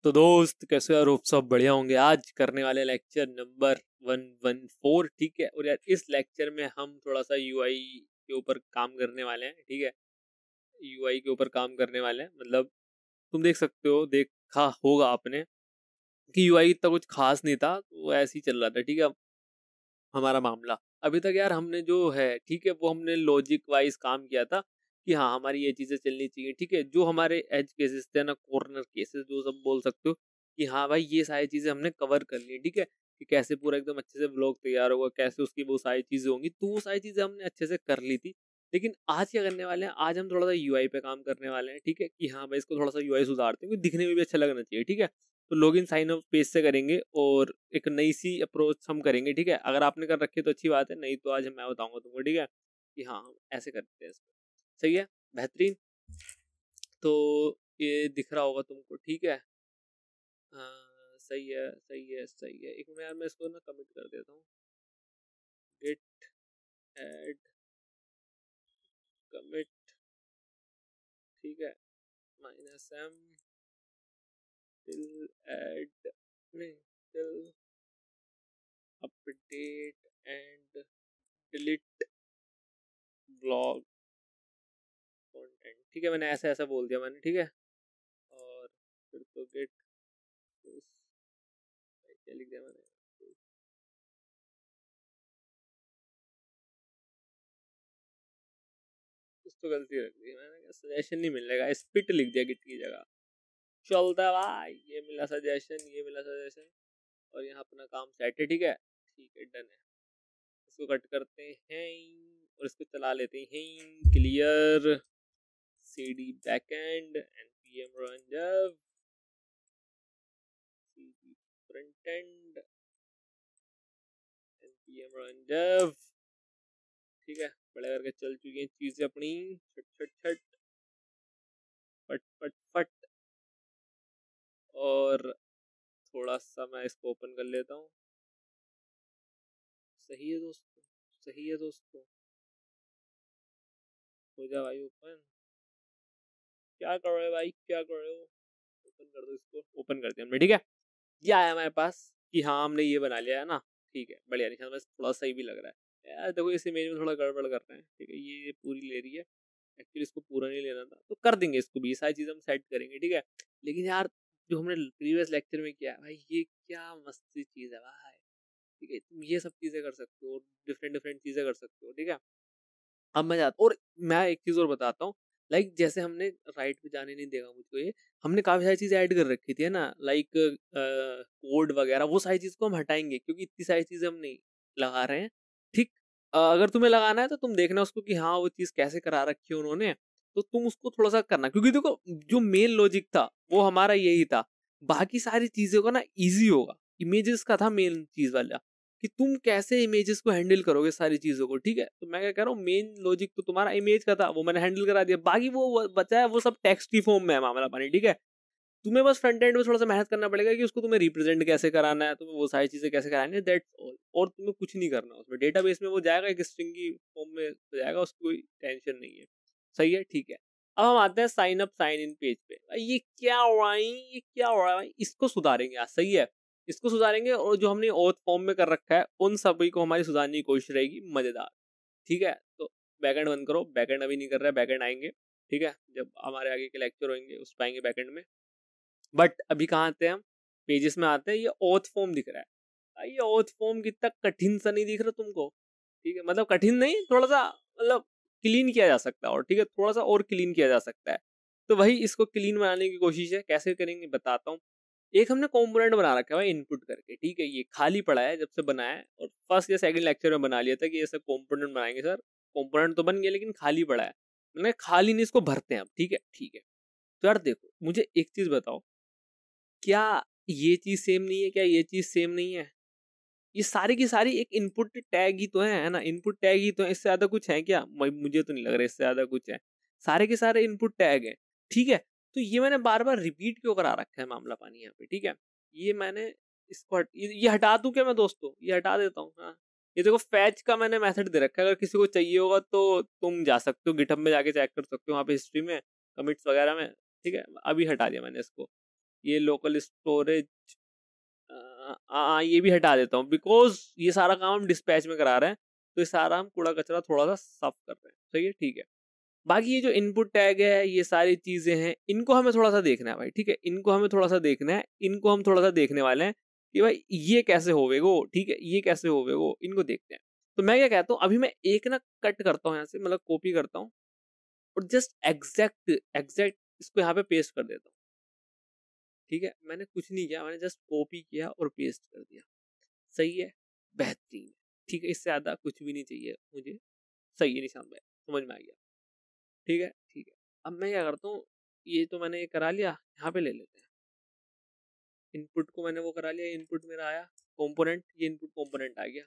तो दोस्त कैसे यार, होप सब बढ़िया होंगे। आज करने वाले लेक्चर नंबर 114, ठीक है। और यार इस लेक्चर में हम थोड़ा सा यूआई के ऊपर काम करने वाले हैं, ठीक है। यूआई के ऊपर काम करने वाले हैं, मतलब तुम देख सकते हो, देखा होगा आपने कि यूआई इतना कुछ खास नहीं था, तो ऐसे ही चल रहा था, ठीक है। हमारा मामला अभी तक यार हमने जो है, ठीक है, वो हमने लॉजिक वाइज काम किया था कि हाँ हमारी ये चीजें चलनी चाहिए, ठीक है। जो हमारे एज केसेस थे ना, कॉर्नर केसेस जो सब बोल सकते हो कि हाँ भाई ये सारी चीजें हमने कवर कर ली, ठीक है। कि कैसे पूरा एकदम अच्छे से ब्लॉग तैयार होगा, कैसे उसकी वो सारी चीजें होंगी, तो वो सारी चीजें हमने अच्छे से कर ली थी। लेकिन आज क्या करने वाले हैं, आज हम थोड़ा सा यूआई पे काम करने वाले हैं, ठीक है। कि हाँ भाई इसको थोड़ा सा यूआई सुधारते हैं, क्योंकि दिखने में भी अच्छा लगना चाहिए, ठीक है। तो लॉगिन साइन अप पेज से करेंगे और एक नई सी अप्रोच हम करेंगे, ठीक है। अगर आपने कर रखी है तो अच्छी बात है, नहीं तो आज मैं बताऊंगा तुमको, ठीक है, कि हाँ हम ऐसे करते हैं इसको। सही है, बेहतरीन। तो ये दिख रहा होगा तुमको, ठीक है। हाँ सही है, सही है, सही है। एक मिनट यार, मैं इसको ना कमिट कर देता हूँ। गिट एड कमिट, ठीक है। -m टिल एड, नहीं, till update and delete blog content, ठीक है। मैंने ऐसा ऐसा बोल दिया मैंने, ठीक है। और फिर तो गेट, क्या लिख दिया मैंने, कुछ तो गलती रख दी मैंने, सजेशन नहीं मिलेगा, स्पिट लिख दिया गिट की जगह। चलता भाई, ये मिला सजेशन, ये मिला सजेशन, और यहाँ अपना काम सेट है, ठीक है। ठीक है, डन है। इसको कट करते हैं और इसको चला लेते हैं। Clear cd backend npm run dev cd frontend npm run dev, ठीक है। बड़े करके चल चुकी हैं चीजें अपनी, छट छट छट, फट फट फट। और थोड़ा सा मैं इसको ओपन कर लेता हूँ। सही है दोस्तों, सही है दोस्तों, हो जा भाई ओपन। क्या कर रहे हो भाई, क्या कर रहे हो, ओपन कर दो इसको। ओपन कर दिया हमने, ठीक है। ये आया हमारे पास कि हाँ हमने ये बना लिया है ना, ठीक है। बढ़िया, निशान बस थोड़ा सही भी लग रहा है यार। देखो इस इमेज में थोड़ा गड़बड़ कर रहे हैं, ठीक है। ये पूरी ले रही है, एक्चुअली इसको पूरा नहीं लेना था, तो कर देंगे इसको भी, ये सारी चीजें हम सेट करेंगे, ठीक है। लेकिन यार जो हमने प्रीवियस लेक्चर में किया भाई, ये क्या मस्ती चीज है भाई, ठीक है। तुम ये सब चीजें कर सकते हो, डिफरेंट डिफरेंट चीजें कर सकते हो, ठीक है। अब मैं जाता, और मैं एक चीज और बताता हूँ। लाइक जैसे हमने राइट पे जाने नहीं देगा मुझको, ये हमने काफी सारी चीजें ऐड कर रखी थी, है ना। लाइक कोड वगैरह, वो सारी चीज को हम हटाएंगे, क्योंकि इतनी सारी चीजें हम नहीं लगा रहे हैं, ठीक। अगर तुम्हें लगाना है तो तुम देखना उसको कि हाँ वो चीज कैसे करा रखी है उन्होंने, तो तुम उसको थोड़ा सा करना, क्योंकि देखो जो मेन लॉजिक था वो हमारा यही था। बाकी सारी चीजों का ना इजी होगा, इमेजेस का था मेन चीज वाला, कि तुम कैसे इमेजेस को हैंडल करोगे सारी चीजों को, ठीक है। तो मैं क्या कह रहा हूँ, मेन लॉजिक तो तुम्हारा इमेज का था, वो मैंने हैंडल करा दिया। बाकी वो बचा है, वो सब टेक्स्ट की फॉर्म में है मामला पानी, ठीक है। तुम्हें बस फ्रंट एंड में थोड़ा सा मेहनत करना पड़ेगा कि उसको तुम्हें रिप्रेजेंट कैसे कराना है, तुम्हें वो सारी चीजें कैसे करानी है, दैट्स ऑल। और तुम्हें कुछ नहीं करना, उसमें डेटाबेस में वो जाएगा, एक स्ट्रिंग की फॉर्म में हो जाएगा, उसकी कोई टेंशन नहीं है। सही है, ठीक है। अब हम आते हैं sign up sign in page पे। भाई ये क्या हो रहा है, ये क्या हो रहा है भाई, इसको सुधारेंगे आज, सही है। इसको सुधारेंगे, और जो हमने ऑथ फॉर्म में कर रखा है उन सभी को हमारी सुधारने की कोशिश रहेगी, मजेदार, ठीक है। तो बैकएंड बंद करो, बैकएंड अभी नहीं कर रहा है, बैकएंड आएंगे, ठीक है। जब हमारे आगे के लेक्चर होंगे उस पाएंगे बैकएंड में। बट अभी कहाँ आते हैं हम, पेजेस में आते हैं। ये ऑथ फॉर्म दिख रहा है भाई, ये ऑथ फॉर्म कितना कठिन सा नहीं दिख रहा तुमको, ठीक है। मतलब कठिन नहीं, थोड़ा सा मतलब क्लीन किया जा सकता है, और ठीक है थोड़ा सा और क्लीन किया जा सकता है। तो वही इसको क्लीन बनाने की कोशिश है, कैसे करेंगे बताता हूँ। एक हमने कंपोनेंट बना रखा है भाई, इनपुट करके, ठीक है। ये खाली पड़ा है जब से बनाया है, और फर्स्ट या सेकंड लेक्चर में बना लिया था कि ये सब कंपोनेंट बनाएंगे सर। कंपोनेंट तो बन गया लेकिन खाली पड़ा है, मैंने खाली नहीं, इसको भरते हैं अब, ठीक है, ठीक है। तो यार देखो मुझे एक चीज बताओ, क्या ये चीज सेम नहीं है, क्या ये चीज सेम नहीं है। ये सारी की सारी एक इनपुट टैग ही तो है ना, इनपुट टैग ही तो है, इससे ज्यादा कुछ है क्या, मुझे तो नहीं लग रहा इससे ज्यादा कुछ है। सारे के सारे इनपुट टैग है, ठीक है। तो ये मैंने बार बार रिपीट क्यों करा रखा है मामला पानी यहाँ पे, ठीक है। ये मैंने इसको ये हटा दूं क्या मैं दोस्तों, ये हटा देता हूँ, हाँ। ये देखो फैच का मैंने मेथड दे रखा है, अगर किसी को चाहिए होगा तो तुम जा सकते हो गिटहब में, जाके चेक कर सकते हो वहाँ पे हिस्ट्री में, कमिट्स वगैरह में, ठीक है। अभी हटा दिया मैंने इसको। ये लोकल स्टोरेज ये भी हटा देता हूँ, बिकॉज ये सारा काम हम डिस्पैच में करा रहे हैं, तो ये सारा हम कूड़ा कचरा थोड़ा सा साफ कर रहे हैं। सही है, ठीक है। बाकी ये जो इनपुट टैग है, ये सारी चीजें हैं, इनको हमें थोड़ा सा देखना है भाई, ठीक है। इनको हमें थोड़ा सा देखना है, इनको हम थोड़ा सा देखने वाले हैं कि भाई ये कैसे होवेगो, ठीक है, ये कैसे होवेगो, इनको देखते हैं। तो मैं क्या कहता हूँ, अभी मैं एक ना कट करता हूँ यहाँ से, मतलब कॉपी करता हूँ और जस्ट एग्जैक्ट एग्जैक्ट इसको यहाँ पे पेस्ट कर देता हूँ। ठीक है, मैंने कुछ नहीं किया, मैंने जस्ट कॉपी किया और पेस्ट कर दिया। सही है, बेहतरीन। ठीक है, इससे ज्यादा कुछ भी नहीं चाहिए मुझे। सही है निशान भाई, समझ में आ गया। ठीक है, ठीक है। अब मैं क्या करता हूँ, ये तो मैंने करा लिया, यहाँ पे ले लेते हैं। इनपुट को मैंने वो करा लिया, इनपुट मेरा आया कंपोनेंट, ये इनपुट कंपोनेंट आ गया।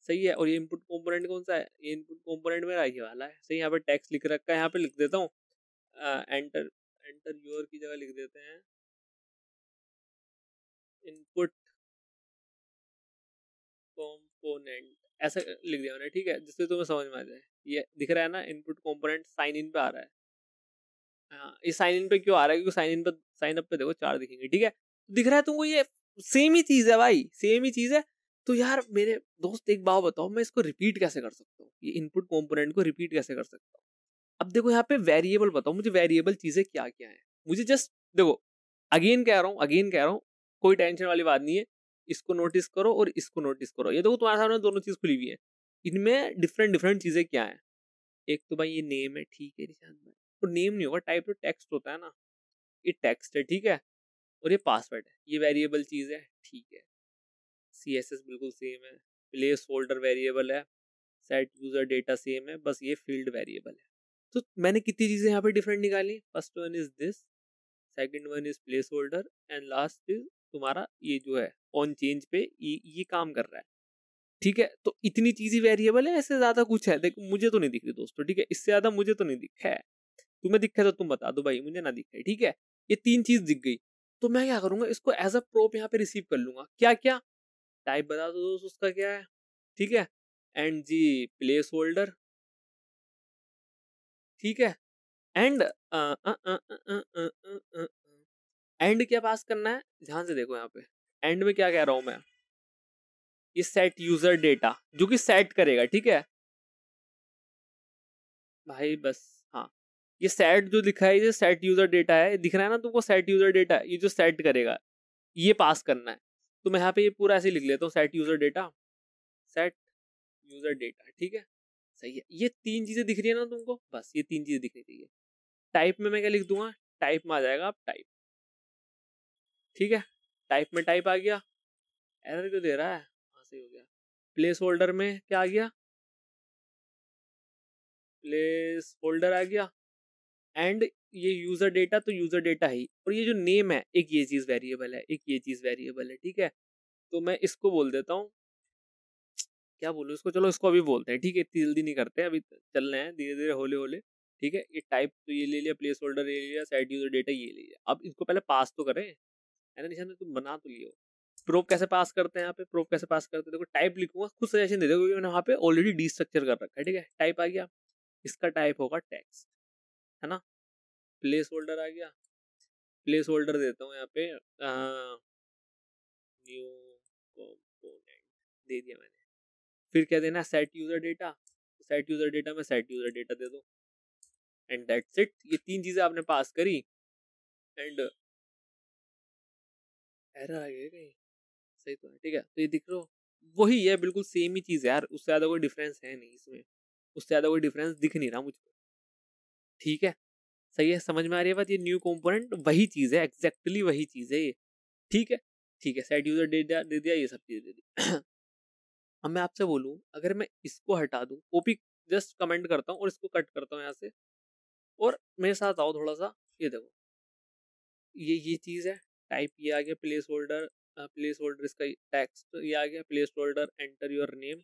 सही है, और ये इनपुट कंपोनेंट कौन सा है, ये इनपुट कंपोनेंट मेरा ये वाला है। सही, यहाँ पे टेक्स्ट लिख रखा है, यहाँ पे लिख देता हूँ एंटर, एंटर योर की जगह लिख देते हैं इनपुट कंपोनेंट, ऐसा लिख दिया मैंने। ठीक है, जिससे तुम्हें समझ में आ जाए। ये दिख रहा है ना, इनपुट कंपोनेंट साइन इन पे आ रहा है। हाँ, ये साइन इन पे क्यों आ रहा है, क्योंकि साइन इन पे, साइन अप पे देखो 4 दिखेंगे। ठीक है, दिख रहा है तुमको, ये सेम ही चीज है भाई, सेम ही चीज है। तो यार मेरे दोस्त एक बात बताओ, मैं इसको रिपीट कैसे कर सकता हूँ, ये इनपुट कंपोनेंट को रिपीट कैसे कर सकता हूँ। अब देखो यहाँ पे वेरिएबल बताओ मुझे, वेरिएबल चीजें क्या क्या है मुझे। जस्ट देखो, अगेन कह रहा हूँ, अगेन कह रहा हूँ, कोई टेंशन वाली बात नहीं है। इसको नोटिस करो और इसको नोटिस करो। ये देखो तुम्हारे सामने दोनों चीज खुली हुई है, इनमें डिफरेंट डिफरेंट चीजें क्या है। एक तो भाई ये नेम है, ठीक है निशान भाई, तो नेम नहीं होगा, टाइप तो टेक्स्ट होता है ना, ये टेक्स्ट है। ठीक है, और ये पासवर्ड है, ये वेरिएबल चीज है। ठीक है, CSS बिल्कुल सेम है, प्लेस होल्डर वेरिएबल है, सेट यूजर डेटा सेम है, बस ये फील्ड वेरिएबल है। तो मैंने कितनी चीजें यहाँ पे डिफरेंट निकाली। First one is this, second one is place holder, and last is तुम्हारा ये जो है ऑन चेंज पे ये काम कर रहा है। ठीक है, तो इतनी चीजें वेरिएबल है, ऐसे ज्यादा कुछ है देखो, मुझे तो नहीं दिख रही दोस्तों। ठीक है, इससे ज्यादा मुझे तो नहीं दिखा है। तुम्हें दिखा है तो तुम बता दो भाई, मुझे ना दिखा है। ठीक है, ये 3 चीज दिख गई, तो मैं क्या करूंगा, इसको एज अ प्रोप यहाँ पे रिसीव कर लूंगा। क्या क्या टाइप बता दो दोस्त उसका क्या है। ठीक है, एंड जी प्लेस होल्डर। ठीक है, एंड एंड क्या पास करना है, ध्यान से देखो यहाँ पे एंड में क्या कह रहा हूं मैं, ये सेट यूजर डेटा जो कि सेट करेगा। ठीक है भाई, बस हाँ, ये सेट जो लिखा है, ये सेट यूजर डेटा है, दिख रहा है ना तुमको, सेट यूजर डेटा, ये जो सेट करेगा ये पास करना है। तो मैं यहाँ पे ये पूरा ऐसे लिख लेता हूँ, set user data, set user data. ठीक है, सही है। ये 3 चीजें दिख रही है ना तुमको, बस ये 3 चीजें दिखनी चाहिए। टाइप में मैं क्या लिख दूंगा, टाइप में आ जाएगा आप टाइप। ठीक है, टाइप में टाइप आ गया, एरर क्यों दे रहा है, हाँ सही हो गया। प्लेस होल्डर में क्या आ गया, प्लेस होल्डर आ गया, एंड ये यूजर डेटा, तो यूजर डेटा ही, और ये जो नेम है, एक ये चीज वेरिएबल है, एक ये चीज वेरिएबल है। ठीक है, तो मैं इसको बोल देता हूँ, क्या बोलूँ इसको, चलो इसको अभी बोलते हैं। ठीक है, इतनी जल्दी नहीं करते, अभी चल रहे हैं धीरे धीरे, होले होले। ठीक है, ये टाइप तो ये ले लिया, प्लेस होल्डर ये ले लिया, सेट यूजर डेटा ये ले लिया। अब इसको पहले पास तो करें, है ना निशान, तुम बना तो लियो। प्रूफ कैसे पास करते हैं यहाँ पे, प्रूफ कैसे पास करते हैं, देखो टाइप लिखूंगा, खुद सजेशन दे दो, क्योंकि मैंने वहाँ पे ऑलरेडी डी स्ट्रक्चर कर रखा है। ठीक है, टाइप आ गया, इसका टाइप होगा टेक्स्ट, है ना। प्लेस होल्डर आ गया, प्लेस होल्डर देता हूँ यहाँ पे न्यू कंपोनेंट दे दिया मैंने। फिर क्या देना, set user data, set user data में सेट यूजर डेटा दे दो, एंड दैट्स इट। ये 3 चीजें आपने पास करी, एंड एरर आ गया कहीं, सही तो है। ठीक है, तो ये दिख रहा हो, वही है, बिल्कुल सेम ही चीज है यार, उससे ज्यादा कोई डिफरेंस है नहीं इसमें, उससे ज्यादा कोई डिफरेंस दिख नहीं रहा मुझको। ठीक है, सही है, समझ में आ रही है बात। ये न्यू कंपोनेंट वही चीज है, एग्जैक्टली वही चीज है ये। ठीक है, ठीक है, सेट यूजर डेटा दे दिया, ये सब चीजें दे दी। अब मैं आपसे बोलूं, अगर मैं इसको हटा दूं, कॉपी जस्ट कमेंट करता हूँ और इसको कट करता हूँ यहाँ से, और मेरे साथ आओ थोड़ा सा, ये देखो, ये चीज है, टाइप ये आ गया, प्लेस होल्डर, प्लेस होल्डर इसका टेक्स्ट ये आ गया, place holder enter your name.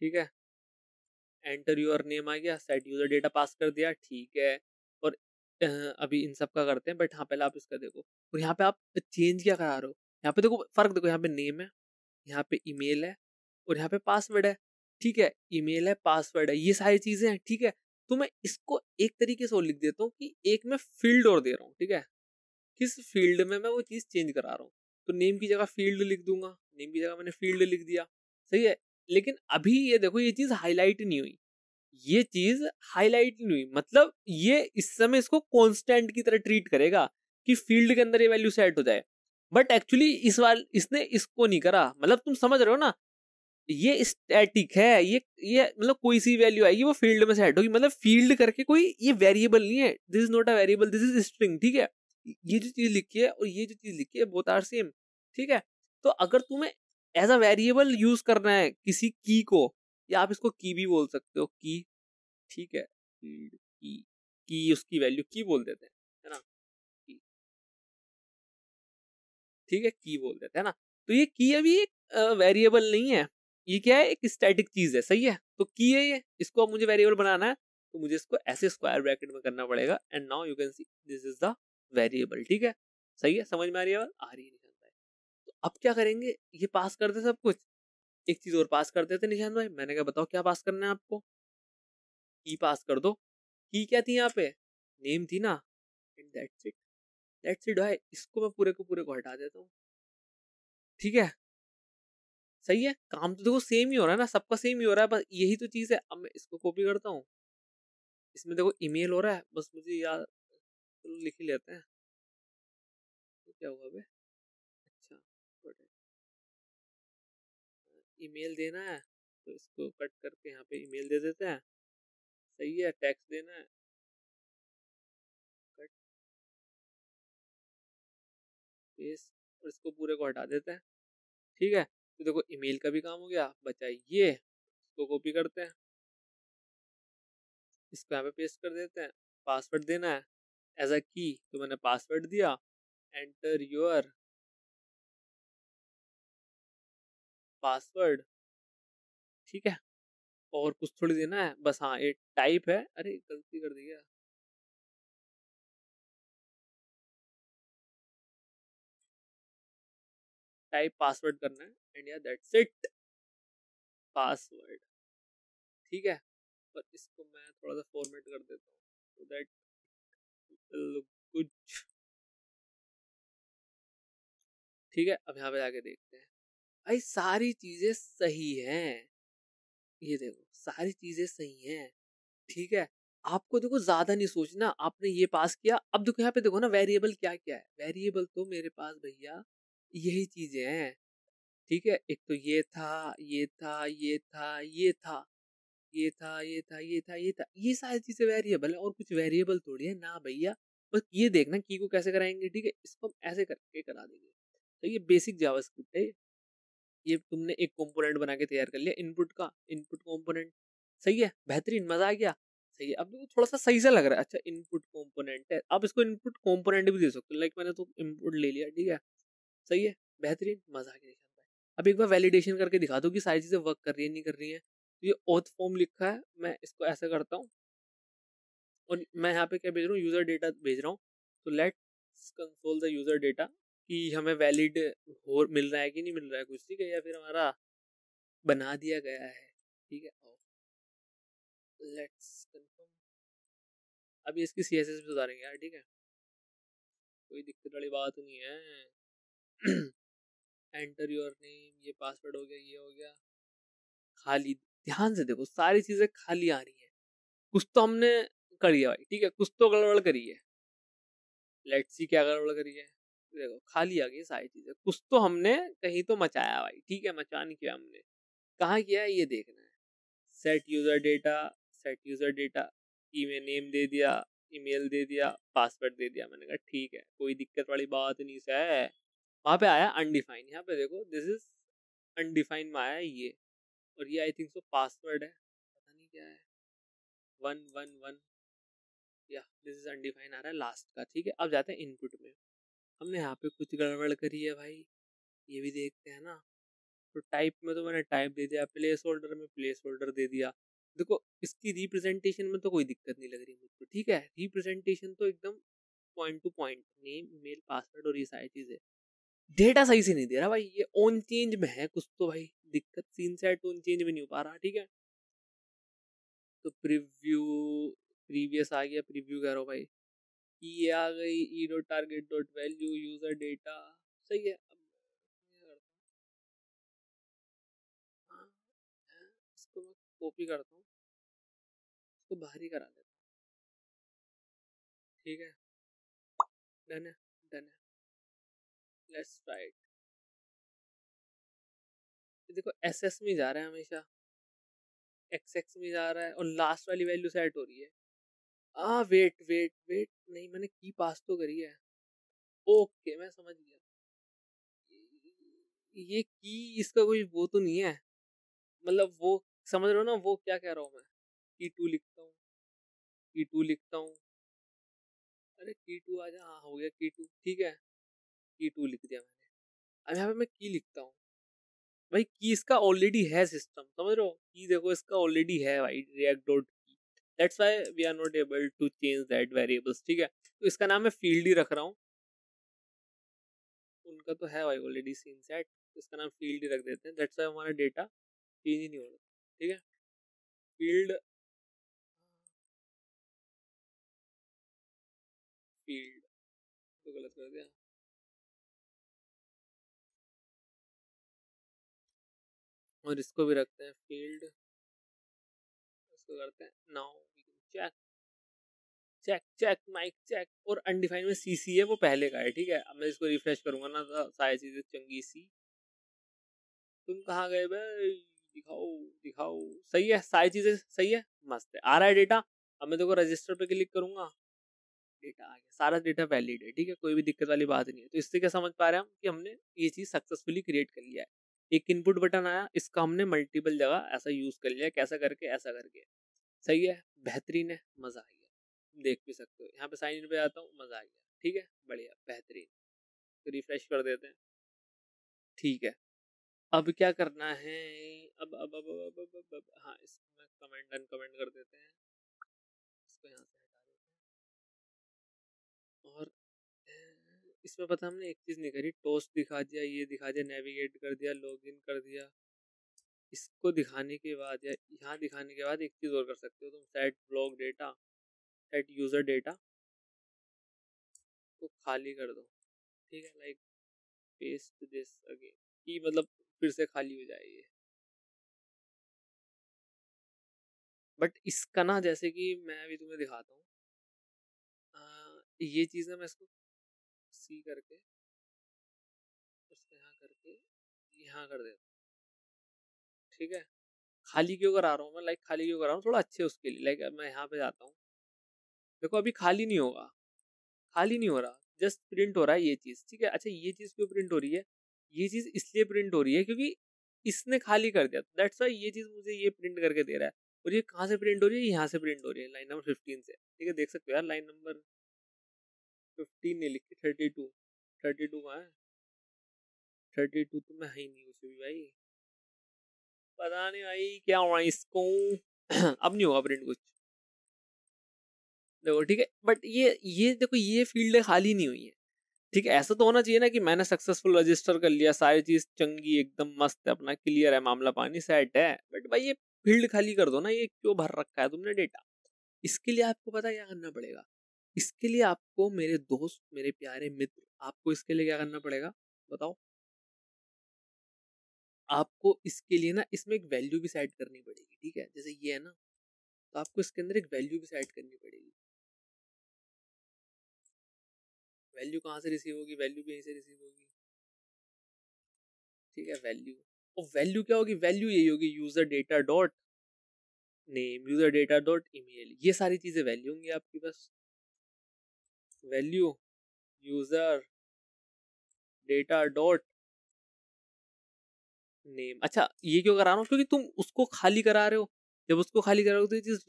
ठीक है, एंटर योर नेम आ गया, सेट यूजर डेटा पास कर दिया। ठीक है, और अभी इन सब का करते हैं, बट हाँ पहले आप इसका देखो, और यहाँ पे आप चेंज क्या करा रहे हो, यहाँ पे देखो फर्क, देखो यहाँ पे नेम है, यहाँ पे ईमेल है, और यहाँ पे पासवर्ड है। ठीक है, ईमेल है, पासवर्ड है, ये सारी चीजें हैं। ठीक है, तो मैं इसको एक तरीके से और लिख देता हूँ कि एक मैं फील्ड और दे रहा हूँ, ठीक है, किस फील्ड में मैं वो चीज चेंज करा रहा हूँ। तो नेम की जगह फील्ड लिख दूंगा, नेम की जगह मैंने फील्ड लिख दिया, सही है। लेकिन अभी ये देखो ये चीज हाईलाइट नहीं हुई, ये चीज हाईलाइट नहीं हुई, मतलब ये इस समय इसको कांस्टेंट की तरह ट्रीट करेगा कि फील्ड के अंदर ये वैल्यू सेट हो जाए, बट एक्चुअली इस बार इसने इसको नहीं करा, मतलब तुम समझ रहे हो ना, ये स्टैटिक है, ये मतलब कोई सी वैल्यू आएगी वो फील्ड में सेट होगी, मतलब फील्ड करके कोई ये वेरिएबल नहीं है, this is not a variable, this is string, ठीक है। ये जो चीज लिखी है और ये जो चीज लिखी है बोथ आर सेम, ठीक है। तो अगर तुम्हें एज अ वेरिएबल यूज करना है किसी की को, या आप इसको की भी बोल सकते हो, की, ठीक है, की उसकी वैल्यू की बोल देते हैं, है ना, की, ठीक है, की बोल देते हैं ना। तो ये की अभी एक वेरिएबल नहीं है, ये क्या है, एक स्टैटिक चीज है, सही है। तो की है ये, इसको अब मुझे वेरिएबल बनाना है, तो मुझे इसको ऐसे स्क्वायर ब्रैकेट में करना पड़ेगा, and now you can see this is the variable, ठीक है। सही है, समझ में आ रही है बात, आ रही है निशान भाई। तो अब क्या करेंगे, ये पास कर दे सब कुछ, एक चीज और पास कर देते निशान भाई, मैंने कहा बताओ क्या पास करना है आपको, की पास कर दो। की क्या थी यहाँ पे, नेम थी ना, and that's it, that's it भाई। इसको मैं पूरे को हटा देता हूँ, ठीक है, सही है। काम तो देखो सेम ही हो रहा है ना, सबका सेम ही हो रहा है, बस यही तो चीज है। अब मैं इसको कॉपी करता हूँ, इसमें देखो ईमेल हो रहा है, बस मुझे याद, चलो लिख ही लेते हैं। तो क्या हुआ बे, अच्छा ईमेल देना है, तो इसको कट करके यहाँ पे ईमेल दे देते हैं, सही है। टेक्स्ट देना है, कट पेस्ट, और इसको पूरे को हटा देते हैं, ठीक है। तो देखो ईमेल का भी काम हो गया, बचा ये, इसको कॉपी करते हैं, इसको यहाँ पे पेस्ट कर देते हैं। पासवर्ड देना है एज अ की, तो मैंने पासवर्ड दिया, एंटर योर पासवर्ड, ठीक है। और कुछ थोड़ी देना है, बस हाँ ये टाइप है, अरे गलती कर दी क्या, टाइप पासवर्ड करना है, एंड या दैट्स इट, पासवर्ड, ठीक है। और इसको मैं थोड़ा सा फॉर्मेट कर देता हूँ, सो दैट लुक गुड, ठीक है। अब यहाँ पे जाके देखते हैं, भाई सारी चीजें सही हैं, ये देखो सारी चीजें सही हैं, ठीक है। आपको देखो ज्यादा नहीं सोचना, आपने ये पास किया, अब देखो यहाँ पे देखो ना वेरिएबल क्या क्या है, वेरिएबल तो मेरे पास भैया यही चीजें हैं, ठीक है। एक तो ये था, ये था, ये था, ये था, ये था, ये था, ये था, ये था, ये सारी चीजें वेरिएबल है, और कुछ वेरिएबल थोड़ी है ना भैया। बस ये देखना की को कैसे कराएंगे, ठीक है, इसको हम ऐसे करके करा देंगे। तो ये बेसिक जावास्क्रिप्ट है, ये तुमने एक कंपोनेंट बना के तैयार कर लिया इनपुट का, इनपुट कंपोनेंट, सही है, बेहतरीन, मजा आ गया, सही है। अब तो थोड़ा सा सही से लग रहा है, अच्छा इनपुट कंपोनेंट है, अब इसको इनपुट कंपोनेंट भी दे सकते हो, लाइक मैंने तो इनपुट ले लिया, ठीक है, सही है, बेहतरीन, मजा आ गया। अब एक बार वैलिडेशन करके दिखा दो कि सारी चीजें वर्क कर रही है नहीं कर रही है। तो ये ऑथ फॉर्म लिखा है, मैं इसको ऐसा करता हूँ, और मैं यहाँ पे क्या भेज रहा हूँ, यूजर डेटा भेज रहा हूँ। तो let's console the user data, कि हमें वैलिड हो मिल रहा है कि नहीं मिल रहा है कुछ, ठीक है, या फिर हमारा बना दिया गया है, ठीक है। लेट्स कंफर्म, अभी इसकी CSS भी सुधारेंगे यार, ठीक है, कोई दिक्कत वाली बात नहीं है। एंटर योर नेम, ये पासवर्ड हो गया, ये हो गया, खाली, ध्यान से देखो सारी चीजें खाली आ रही है, कुछ तो हमने करी है भाई, ठीक है, कुछ तो गड़बड़ करी है, लेट्स सी क्या गड़बड़ करी है। देखो खाली आ गई सारी चीजें, कुछ तो हमने कहीं तो मचाया भाई, ठीक है, मचा नहीं किया हमने, कहाँ किया है ये देखना है। Set user data, set user data, email name दे दिया, ईमेल दे दिया, पासवर्ड दे दिया, मैंने कहा ठीक है, कोई दिक्कत वाली बात नहीं है। वहां पे आया अनडिफाइन, यहाँ पे देखो दिस इज अनडिफाइन में आया ये, और ये आई थिंक सो पासवर्ड है, पता नहीं क्या है, 111, या दिस इज अनडिफाइन आ रहा है लास्ट का, ठीक है। अब जाते हैं इनपुट में, हमने यहाँ पे कुछ गड़बड़ करी है भाई, ये भी देखते हैं ना। तो टाइप में तो मैंने टाइप दे दिया, प्लेस होल्डर में प्लेस होल्डर दे दिया। देखो इसकी रिप्रेजेंटेशन में तो कोई दिक्कत नहीं लग रही मुझको, ठीक है, रिप्रेजेंटेशन तो एकदम point two point, name email password और ये सारी चीजें। डेटा सही से नहीं दे रहा भाई, ये ऑन चेंज में है कुछ तो भाई, दिक्कत सीन सेट ऑन चेंज में नहीं हो पा रहा, ठीक है। तो प्रीव्यू प्रीवियस आ गया, प्रीव्यू कह रहा हूँ भाई, ये आ गई E dot target dot value user data, सही है। अब इसको मैं कॉपी करता हूँ, इसको बाहर ही करा लेता हूँ, ठीक है, डन है, डन है, लेट्स राइट। देखो एसएस में जा रहा है हमेशा, एक्सएक्स में जा रहा है और लास्ट वाली वैल्यू सेट हो रही है। वेट वेट वेट, नहीं मैंने की पास तो करी है, ओके मैं समझ गया। ये की इसका कोई वो तो नहीं है, मतलब वो समझ रहे हो ना वो क्या कह रहा हूँ मैं, की टू लिखता हूँ, की टू लिखता हूँ, अरे की टू आ जा, हाँ हो गया की टू, ठीक है, की टू लिख दिया मैंने। अब यहाँ पे मैं की लिखता हूँ भाई, की इसका ऑलरेडी है सिस्टम, समझ रहे हो, की देखो इसका ऑलरेडी है भाई, रिएक्ट डॉट की, that's why we are not able to change that variables, ठीक है। तो इसका नाम मैं फील्ड ही रख रहा हूँ, उनका तो है भाई ऑलरेडी सीन सेट, इसका नाम फील्ड ही रख देते हैं, दैट्स व्हाई हमारा डेटा चेंज ही नहीं हो रहा, ठीक है। फील्ड फील्ड तो गलत कर दिया, और इसको भी रखते हैं फील्ड, इसको करते हैं now we can check check check mic check, और अनडिफाइंड में सीसी है वो पहले का है, ठीक है। अब मैं इसको रिफ्रेश करूंगा ना तो सारी चीजें चंगी सी, तुम कहाँ गए भाई, दिखाओ दिखाओ, सही है, सारी चीजें सही है, मस्त है, आ रहा है डेटा। अब मैं देखो रजिस्टर पे क्लिक करूंगा, डेटा आ गया, सारा डेटा वैलिड है, ठीक है, कोई भी दिक्कत वाली बात नहीं है। तो इससे क्या समझ पा रहे हैं हम कि हमने ये चीज सक्सेसफुली क्रिएट कर लिया है। एक इनपुट बटन आया, इसका हमने मल्टीपल जगह ऐसा यूज कर लिया, कैसा करके ऐसा करके, सही है, बेहतरीन है, मजा आ गया, देख भी सकते हो। यहाँ पे साइन इन पे आता हूँ, मजा आ गया, ठीक है, बढ़िया बेहतरीन। तो रिफ्रेश कर देते हैं, ठीक है। अब क्या करना है, अब हाँ, इसको मैं कमेंट अनकमेंट कर देते हैं, इसको यहाँ से हटा देते हैं। और इसमें पता हमने एक चीज नहीं करी, टोस्ट दिखा दिया, ये दिखा दिया, नेविगेट कर दिया, लॉगिन कर दिया। इसको दिखाने के बाद या यहाँ दिखाने के बाद एक चीज और कर सकते हो तुम, set block data, set user data को खाली कर दो, ठीक है, लाइक पेस्ट दिस अगेन, कि मतलब फिर से खाली हो जाए ये। बट इसका ना, जैसे कि मैं अभी तुम्हें दिखाता हूँ, ये चीज ना मैं इसको सी करके इसको यहाँ करके यहाँ कर देता हूँ, ठीक है। खाली क्यों करा रहा हूँ मैं, लाइक खाली क्यों करा रहा हूँ, थोड़ा अच्छे उसके लिए, लाइक मैं यहाँ पे जाता हूँ, देखो अभी खाली नहीं होगा, खाली नहीं हो रहा, जस्ट प्रिंट हो रहा है ये चीज, ठीक है। अच्छा ये चीज क्यों प्रिंट हो रही है, ये चीज इसलिए प्रिंट हो रही है क्योंकि इसने खाली कर दिया, दैट्स व्हाई ये चीज मुझे ये प्रिंट करके दे रहा है। और ये कहाँ से प्रिंट हो रही है, यहाँ से प्रिंट हो रही है, लाइन नंबर 15 से, ठीक है, देख सकते हो यार, लाइन नंबर 15 नहीं लिखी, 32, 32 कहाँ है, 32 तो मैं है ही नहीं उसे भी भाई, पता नहीं भाई क्या हुआ इसको। अब नहीं होगा प्रिंट कुछ, देखो ठीक है। बट ये देखो ये फील्ड खाली नहीं हुई है, ठीक है। ऐसा तो होना चाहिए ना कि मैंने सक्सेसफुल रजिस्टर कर लिया, सारी चीज चंगी एकदम मस्त है, अपना क्लियर है, मामला पानी सेट है, बट भाई ये फील्ड खाली कर दो ना, ये क्यों भर रखा है तुमने डेटा। इसके लिए आपको पता क्या करना पड़ेगा, इसके लिए आपको मेरे दोस्त, मेरे प्यारे मित्र, आपको इसके लिए क्या करना पड़ेगा बताओ। आपको इसके लिए ना इसमें एक वैल्यू भी सेट करनी पड़ेगी, ठीक है, जैसे ये है ना, तो आपको इसके अंदर एक वैल्यू भी सेट करनी पड़ेगी। वैल्यू कहाँ से रिसीव होगी, वैल्यू भी यहीं से रिसीव होगी, ठीक है, वैल्यू। और वैल्यू क्या होगी, वैल्यू यही होगी, user data dot name, user data dot email, ये सारी चीजें वैल्यू होंगी आपकी, बस value user data dot name. अच्छा ये क्यों करा रहा हूँ, क्योंकि तुम उसको खाली करा रहे हो, जब उसको खाली करोगे तो ये चीज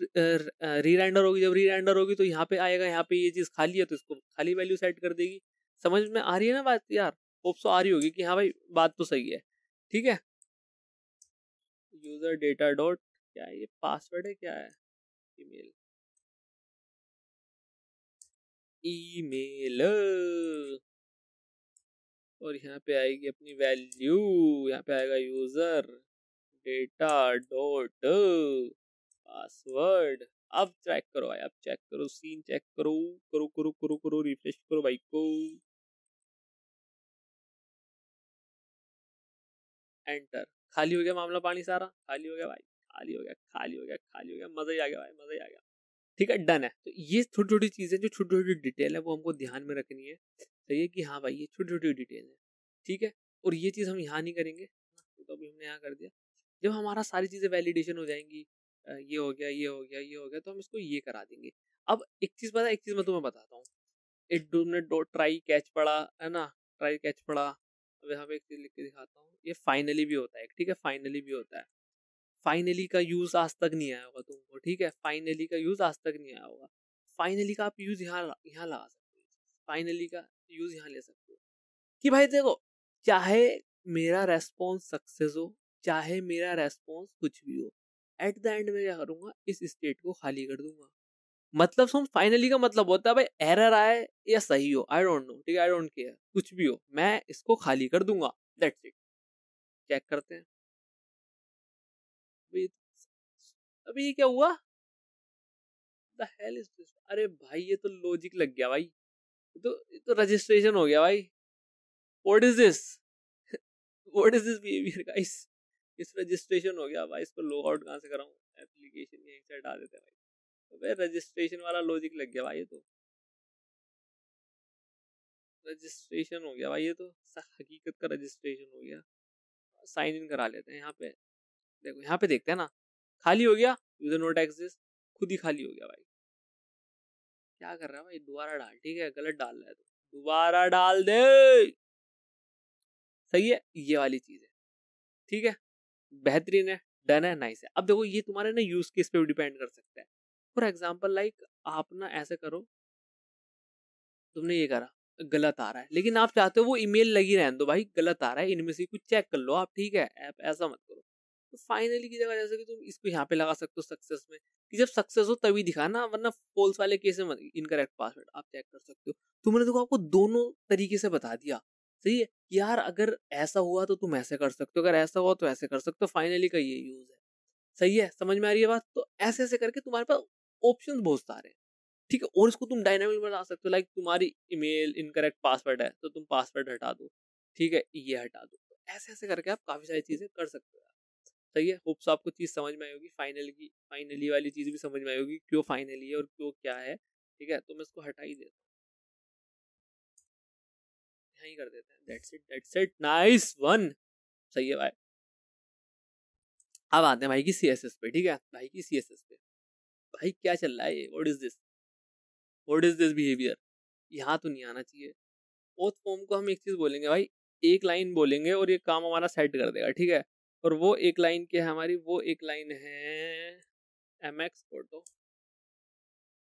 री रेंडर होगी, जब री रेंडर होगी तो यहाँ पे आएगा, यहाँ पे ये चीज खाली है तो इसको खाली वैल्यू सेट कर देगी। समझ में आ रही है ना बात यार, होप सो आ रही होगी कि हाँ भाई बात तो सही है, ठीक है। यूजर डेटा डॉट, क्या है ये पासवर्ड है क्या है, ईमेल, ईमेल, और यहाँ पे आएगी अपनी वैल्यू, यहाँ पे आएगा यूजर डेटा डॉट पासवर्ड। अब चेक करो भाई, अब चेक करो, सीन चेक करो, करो करो करो करो, रिफ्रेश करो भाई को। एंटर। खाली हो गया मामला, पानी सारा खाली हो गया भाई, खाली हो गया, खाली हो गया, खाली हो गया, मजा ही आ गया भाई, मजा ही आ गया। ठीक है, डन है। तो ये छोटी छोटी चीजें, जो छोटी छोटी डिटेल है, वो हमको ध्यान में रखनी है। सही है कि हाँ भाई ये छोटी छोटी डिटेल है, ठीक है। और ये चीज हम यहाँ नहीं करेंगे, तो अभी हमने यहाँ कर दिया। जब हमारा सारी चीजें वैलिडेशन हो जाएंगी, ये हो गया, ये हो गया, ये हो गया, तो हम इसको ये करा देंगे। अब एक चीज पता है, एक चीज मैं तुम्हें बताता हूँ। एक तुमने दो ट्राई कैच पढ़ा है ना, ट्राई कैच पढ़ा। अब यहाँ पे एक चीज लिख के दिखाता हूँ, ये फाइनली भी होता है, ठीक है, फाइनली भी होता है। फाइनली का यूज आज तक नहीं आया होगा तुमको, ठीक है, फाइनली का यूज आज तक नहीं आया होगा। फाइनली का आप यूज यहाँ यहाँ लगा सकते हो, फाइनली का यूज यहाँ ले सकते हो कि भाई देखो, चाहे मेरा रेस्पॉन्स सक्सेस हो, चाहे मेरा रेस्पॉन्स कुछ भी हो, एट द एंड में क्या करूंगा, इस स्टेट को खाली कर दूंगा। मतलब सुन, फाइनली का मतलब होता है भाई एरर आए या सही हो, आई डोंट नो, ठीक है, आई डोंट केयर, कुछ भी हो, मैं इसको खाली कर दूंगा, दैट्स इट। चेक करते हैं अभी। अभी क्या हुआ, द हेल इज दिस? अरे भाई ये तो लॉजिक लग गया भाई, ये तो रजिस्ट्रेशन हो गया भाई। What is this, what is this behaviour guys? इस रजिस्ट्रेशन हो गया भाई, इसको लॉग आउट कहाँ से कराऊं, एप्लीकेशन यहीं से हटा देते हैं भाई। तो रजिस्ट्रेशन वाला लॉजिक लग गया भाई, ये तो रजिस्ट्रेशन हो गया भाई, ये तो हकीकत का रजिस्ट्रेशन हो गया। साइन इन करा लेते हैं यहाँ पे, देखो यहाँ पे देखते हैं ना, खाली हो गया, यूजर नोट एग्जिस्ट, खुद ही खाली हो गया भाई। क्या कर रहा है भाई, दोबारा डाल, ठीक है, गलत डाल रहा है तो दोबारा डाल दे। सही है, ये वाली चीज है, ठीक है, बेहतरीन है, डन है, नाइस है। अब देखो ये तुम्हारे ना यूज केस पे डिपेंड कर सकता है। फॉर एग्जाम्पल लाइक आप ना ऐसे करो, तुमने ये करा, गलत आ रहा है, लेकिन आप चाहते हो वो ईमेल लगी रहने दो भाई, गलत आ रहा है, इनमें से कुछ चेक कर लो आप, ठीक है, ऐप ऐसा मत करो। तो फाइनली की जगह जैसे कि तुम इसको यहाँ पे लगा सकते हो सक्सेस में, कि जब सक्सेस हो तभी दिखाना, वरना फॉल्स वाले केस में इनकरेक्ट पासवर्ड आप चेक कर सकते हो। तुमने देखो आपको दोनों तरीके से बता दिया, सही है यार, अगर ऐसा हुआ तो तुम ऐसे कर सकते हो, अगर ऐसा हुआ तो ऐसे कर सकते हो, फाइनली का ये यूज है। सही है, समझ में आ रही है बात? तो ऐसे ऐसे करके तुम्हारे पास ऑप्शन बहुत सारे हैं, ठीक है। और इसको तुम डायनामिक बना सकते हो, लाइक तुम्हारी ईमेल इनकरेक्ट पासवर्ड है तो तुम पासवर्ड हटा दो, ठीक है, ये हटा दो। तो ऐसे ऐसे करके आप काफी सारी चीजें कर सकते हो। सही है, होप्स आपको चीज समझ में आई होगी, फाइनली वाली चीज भी समझ में आई होगी, क्यों फाइनली है और क्यों क्या है, ठीक है। तो मैं इसको हटा ही देता हूँ, यहीं कर देते हैं, दैट्स इट, नाइस वन। सही है भाई। अब आते हैं भाई की सीएसएस पे, ठीक है, भाई की सीएसएस पे, भाई क्या चल रहा है ये, व्हाट इज दिस बिहेवियर, यहाँ तो नहीं आना चाहिए। ओथ फॉर्म को हम एक चीज बोलेंगे भाई, एक लाइन बोलेंगे और ये काम हमारा सेट कर देगा, ठीक है। और वो एक लाइन क्या है हमारी, वो एक लाइन है mx photo,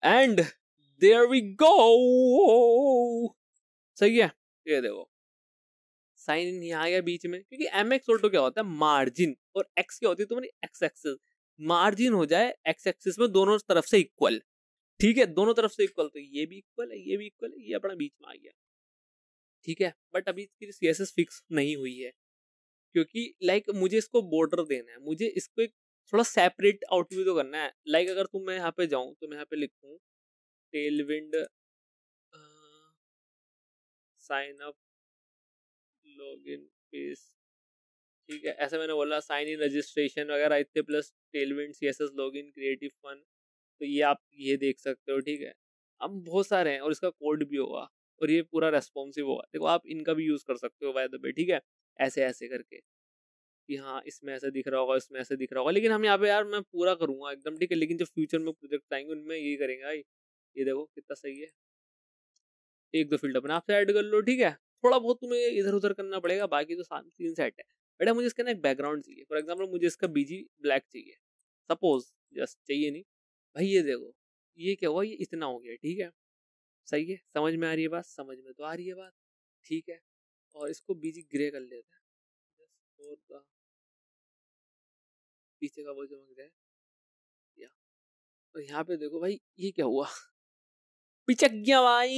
and there we go. सही है, ये देखो साइन इन यहाँ आ गया बीच में, क्योंकि mx फोटो क्या होता है, मार्जिन, और x क्या होती है तुम्हारी, एक्स एक्सिस। मार्जिन हो जाए एक्स एक्सिस में दोनों तरफ से इक्वल, ठीक है, दोनों तरफ से इक्वल, तो ये भी इक्वल है, ये भी इक्वल है, ये अपना बीच में आ गया, ठीक है। बट अभी इसकी सीएसएस फिक्स नहीं हुई है, क्योंकि लाइक मुझे इसको बॉर्डर देना है, मुझे इसको एक थोड़ा सेपरेट आउटव्यू तो करना है। लाइक अगर तुम मैं यहाँ पे जाऊं तो मैं यहाँ पे लिखूं Tailwind sign up login page, ठीक है, ऐसे मैंने बोला, साइन इन रजिस्ट्रेशन वगैरह इतने, plus Tailwind CSS login creative fun, तो ये आप ये देख सकते हो, ठीक है। अब बहुत सारे हैं और इसका कोड भी होगा और ये पूरा रेस्पॉन्सिव होगा, देखो आप इनका भी यूज कर सकते हो बाय द वे, ठीक है, ऐसे ऐसे करके कि हाँ इसमें ऐसे दिख रहा होगा, इसमें ऐसे दिख रहा होगा, लेकिन हम यहाँ पे यार मैं पूरा करूंगा एकदम, ठीक है, लेकिन जब फ्यूचर में प्रोजेक्ट आएंगे उनमें यही करेंगे भाई। ये देखो कितना सही है, एक दो फील्ड अपने आप से ऐड कर लो, ठीक है, थोड़ा बहुत तुम्हें इधर उधर करना पड़ेगा, बाकी तो सीन सेट है। बेटा मुझे इसका ना एक बैकग्राउंड चाहिए, फॉर एग्जाम्पल मुझे इसका बीजी ब्लैक चाहिए, सपोज, जस्ट चाहिए नहीं भाई, ये देखो ये क्या हुआ, ये इतना हो गया, ठीक है, सही है, समझ में आ रही है बात, समझ में तो आ रही है बात, ठीक है। और इसको बीजी ग्रे कर लेते हैं, और पीछे का वो चमक जाए, या और यहाँ पे देखो भाई ये क्या हुआ, पिचक गया भाई,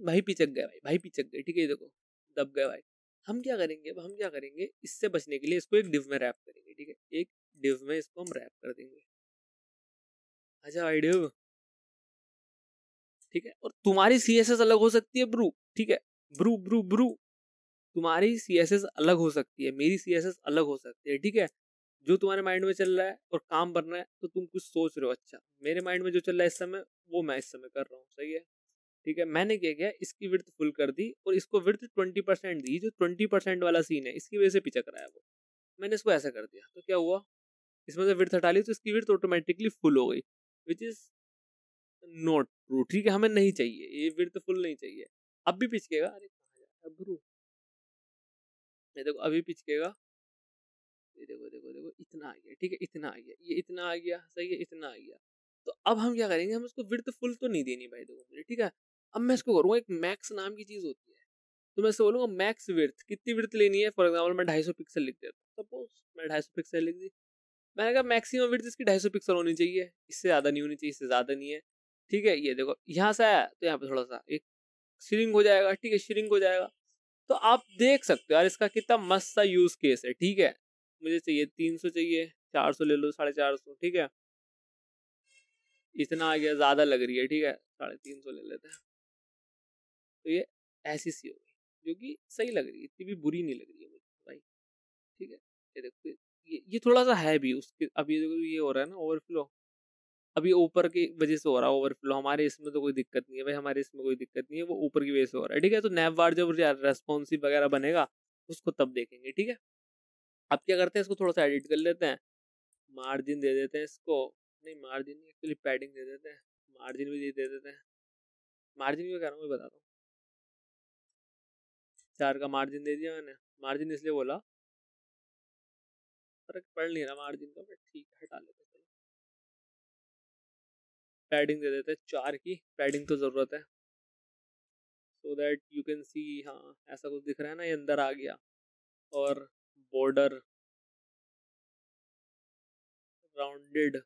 भाई पिचक गया भाई, भाई पिचक गए, ठीक है, ये देखो दब गए भाई। हम क्या करेंगे, अब हम क्या करेंगे, इससे बचने के लिए इसको एक डिव में रैप करेंगे, ठीक है, एक डिव में इसको हम रैप कर देंगे, अच्छा आइडिया, ठीक है। और तुम्हारी CSS अलग हो सकती है ब्रू, ठीक है, ब्रू ब्रू ब्रू, तुम्हारी CSS अलग हो सकती है, मेरी CSS अलग हो सकती है, ठीक है। जो तुम्हारे माइंड में चल रहा है और काम करना है तो तुम कुछ सोच रहे हो, अच्छा मेरे माइंड में जो चल रहा है इस समय वो मैं इस समय कर रहा हूँ, सही है, ठीक है। मैंने क्या किया, इसकी विड्थ फुल कर दी और इसको विड्थ 20% दी, जो 20% वाला सीन है इसकी वजह से पिचक रहा है वो, मैंने इसको ऐसा कर दिया तो क्या हुआ, इसमें से विड्थ हटा ली तो इसकी विड्थ ऑटोमेटिकली फुल हो गई, विच इज नॉट ट्रू, ठीक है, हमें नहीं चाहिए ये विड्थ फुल, नहीं चाहिए। अब भी पिचकेगा, अरे कहाँ जा ब्रू, ये देखो अभी पिचकेगा, ये देखो देखो देखो इतना आ गया, ठीक है, इतना आ गया, ये इतना आ गया, सही है, इतना आ गया। तो अब हम क्या करेंगे, हम इसको विड्थ फुल तो नहीं देनी भाई, देखो मुझे, ठीक है। अब मैं इसको करूंगा, एक मैक्स नाम की चीज होती है, तो मैं इससे बोलूंगा मैक्स विड्थ, कितनी विड्थ लेनी है, फॉर एग्जाम्पल मैं 250 पिक्सल लिख देता हूँ, सपोज मैं 250 पिक्सल लिख दी, मैंने कहा मैक्सिमम विड्थ इसकी 250 पिक्सल होनी चाहिए, इससे ज्यादा नहीं होनी चाहिए, इससे ज्यादा नहीं है, ठीक है। ये देखो यहाँ से आया तो यहाँ पे थोड़ा सा एक श्रिंक हो जाएगा, ठीक है, श्रिंक हो जाएगा। तो आप देख सकते हो यार इसका कितना मस्त सा यूज केस है, ठीक है। मुझे चाहिए 300, चाहिए 400 ले लो, 450, ठीक है, इतना आ गया, ज्यादा लग रही है, ठीक है, 350 ले लेते हैं। तो ये ऐसी सी होगी जो कि सही लग रही है, इतनी भी बुरी नहीं लग रही है मुझे भाई, ठीक है। ये देखो ये थोड़ा सा है भी उसके, अब ये देखो ये हो रहा है ना ओवरफ्लो, अभी ऊपर की वजह से हो रहा है ओवरफ्लो, हमारे इसमें तो कोई दिक्कत नहीं है भाई, हमारे इसमें कोई दिक्कत नहीं है, वो ऊपर की वजह से हो रहा है, ठीक है। तो नैव बार जब रेस्पॉन्सिव वगैरह बनेगा उसको तब देखेंगे, ठीक है। अब क्या करते हैं, इसको थोड़ा सा एडिट कर लेते हैं, मार्जिन दे देते हैं इसको, नहीं मार्जिन नहीं, एक्चुअली पैडिंग दे देते हैं, मार्जिन भी दे देते हैं, मार्जिन भी कह रहा हूँ, मैं बताता हूँ, 4 का मार्जिन दे दिया मैंने, मार्जिन इसलिए बोला फर्क पड़ नहीं रहा मार्जिन का, बट ठीक है हटा लेते हैं, चलो पैडिंग दे देते हैं, 4 की पैडिंग तो जरूरत है, so that you can see, हाँ ऐसा कुछ दिख रहा है ना, ये अंदर आ गया। और बॉर्डर राउंडेड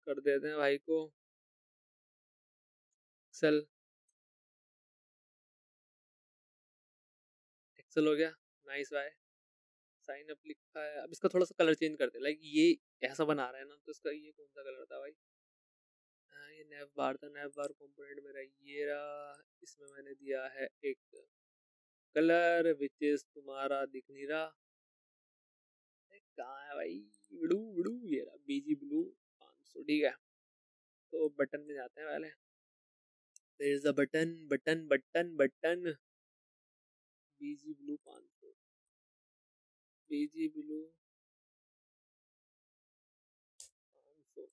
कर देते हैं भाई को, एक्सेल, एक्सेल हो गया, नाइस भाई, साइन अप लिखा है। अब इसका थोड़ा सा कलर चेंज करते हैं, लाइक ये ऐसा बना रहा है ना, तो इसका ये कौन सा कलर था भाई, हाँ ये नैव बार था, नैव बार कंपोनेंट मेरा ये रहा, इसमें मैंने दिया है एक कलर विच इज तुम्हारा दिख नहीं रहा, कहाँ है भाई, ब्लू ब्लू, ये रहा बीजी ब्लू 500, ठीक है। तो बटन में जाते हैं पहले, there is a button button button button, BG blue 500, BG blue 500,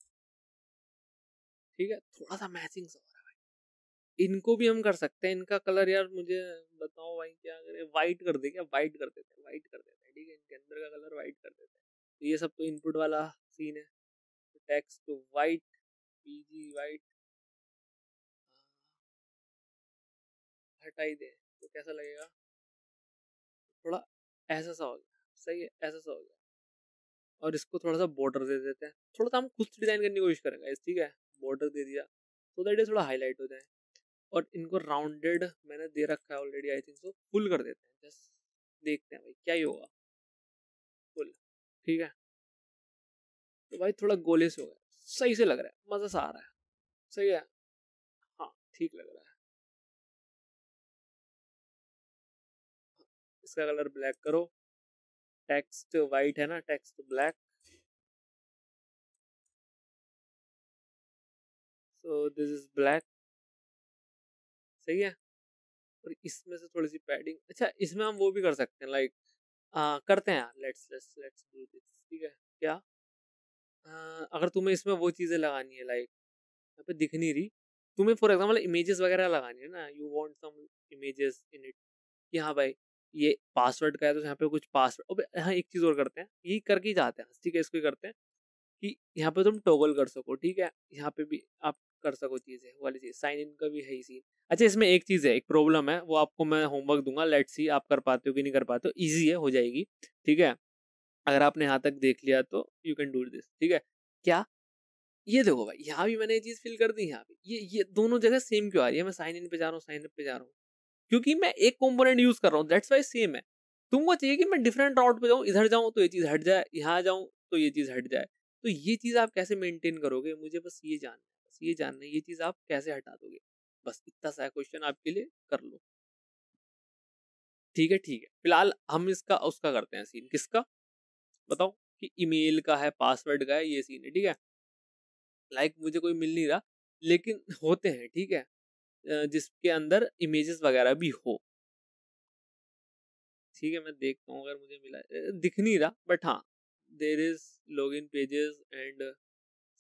ठीक है। थोड़ा सा मैचिंग सा हो रहा है भाई, इनको भी हम कर सकते हैं, इनका कलर यार मुझे बताओ भाई क्या करें, वाइट कर दे क्या, वाइट कर देते हैं, वाइट कर देते हैं, ठीक है, इनके अंदर का कलर वाइट कर देते हैं। तो ये सब तो इनपुट वाला सीन है, तो टेक्स्ट वाइट, बीजी वाइट हटा ही दे तो कैसा लगेगा, थोड़ा ऐसा सा हो गया, सही है, ऐसा सा हो गया। और इसको थोड़ा सा बॉर्डर दे देते हैं, थोड़ा सा हम खुद डिजाइन करने की कोशिश करेंगे, ठीक है, बॉर्डर दे दिया तो दैट ये थोड़ा हाईलाइट हो जाए। और इनको राउंडेड मैंने दे रखा है already, I think so, full कर देते हैं, जस्ट देखते हैं भाई क्या ही होगा, फुल, ठीक है। तो भाई थोड़ा गोले से हो गया, सही से लग रहा है, मजा सा आ रहा है, सही है, हाँ ठीक लग रहा है। इसका कलर ब्लैक करो, टेक्स्ट वाइट है ना, text black, so this is black, सही है। और इसमें से थोड़ी सी पैडिंग, अच्छा इसमें हम वो भी कर सकते हैं, लाइक करते हैं, let's let's let's do this, ठीक है। क्या अगर तुम्हें इसमें वो चीजें लगानी है, लाइक यहाँ पे दिख नहीं रही, तुम्हें फॉर एग्जाम्पल इमेजेस वगैरह लगानी है ना, you want some images in it, कि हाँ भाई ये पासवर्ड का है तो यहाँ पे कुछ पासवर्ड, हाँ एक चीज और करते हैं, ये करके ही जाते हैं, ठीक है, इसको ही करते हैं कि यहाँ पे तुम टॉगल कर सको, ठीक है, यहाँ पे भी आप कर सको चीजें, वाली चीज साइन इन का भी है ही सीन। अच्छा इसमें एक चीज है, एक प्रॉब्लम है, वो आपको मैं होमवर्क दूंगा, लेट्स सी आप कर पाते हो कि नहीं कर पाते हो, इजी है, हो जाएगी, ठीक है। अगर आपने यहाँ तक देख लिया तो यू कैन डू दिस, ठीक है। क्या, ये देखो भाई यहाँ भी मैंने ये चीज फिल कर दी, यहाँ पे ये दोनों जगह सेम क्यों आ रही है, मैं साइन इन पे जा रहा हूँ, साइन अप पे जा रहा हूँ, क्योंकि मैं एक कंपोनेंट यूज कर रहा हूँ, दैट्स वाई सेम है। तुमको चाहिए कि मैं डिफरेंट राउट पे जाऊँ, इधर जाऊँ तो ये चीज हट जाए, यहाँ जाऊँ तो ये चीज हट जाए, तो ये चीज आप कैसे मेंटेन करोगे, मुझे बस ये जानना है, बस ये जानना है, ये चीज आप कैसे हटा दोगे, बस इतना सा क्वेश्चन आपके लिए कर लो। ठीक है ठीक है, फिलहाल हम इसका उसका करते हैं सीन, किसका बताओ, कि ईमेल का है, पासवर्ड का है, ये सीन है। ठीक है, लाइक मुझे कोई मिल नहीं रहा, लेकिन होते हैं, ठीक है, जिसके अंदर इमेजेस वगैरह भी हो। ठीक है, मैं देखता हूँ अगर मुझे मिला, दिख नहीं रहा, बट हाँ there is log in pages and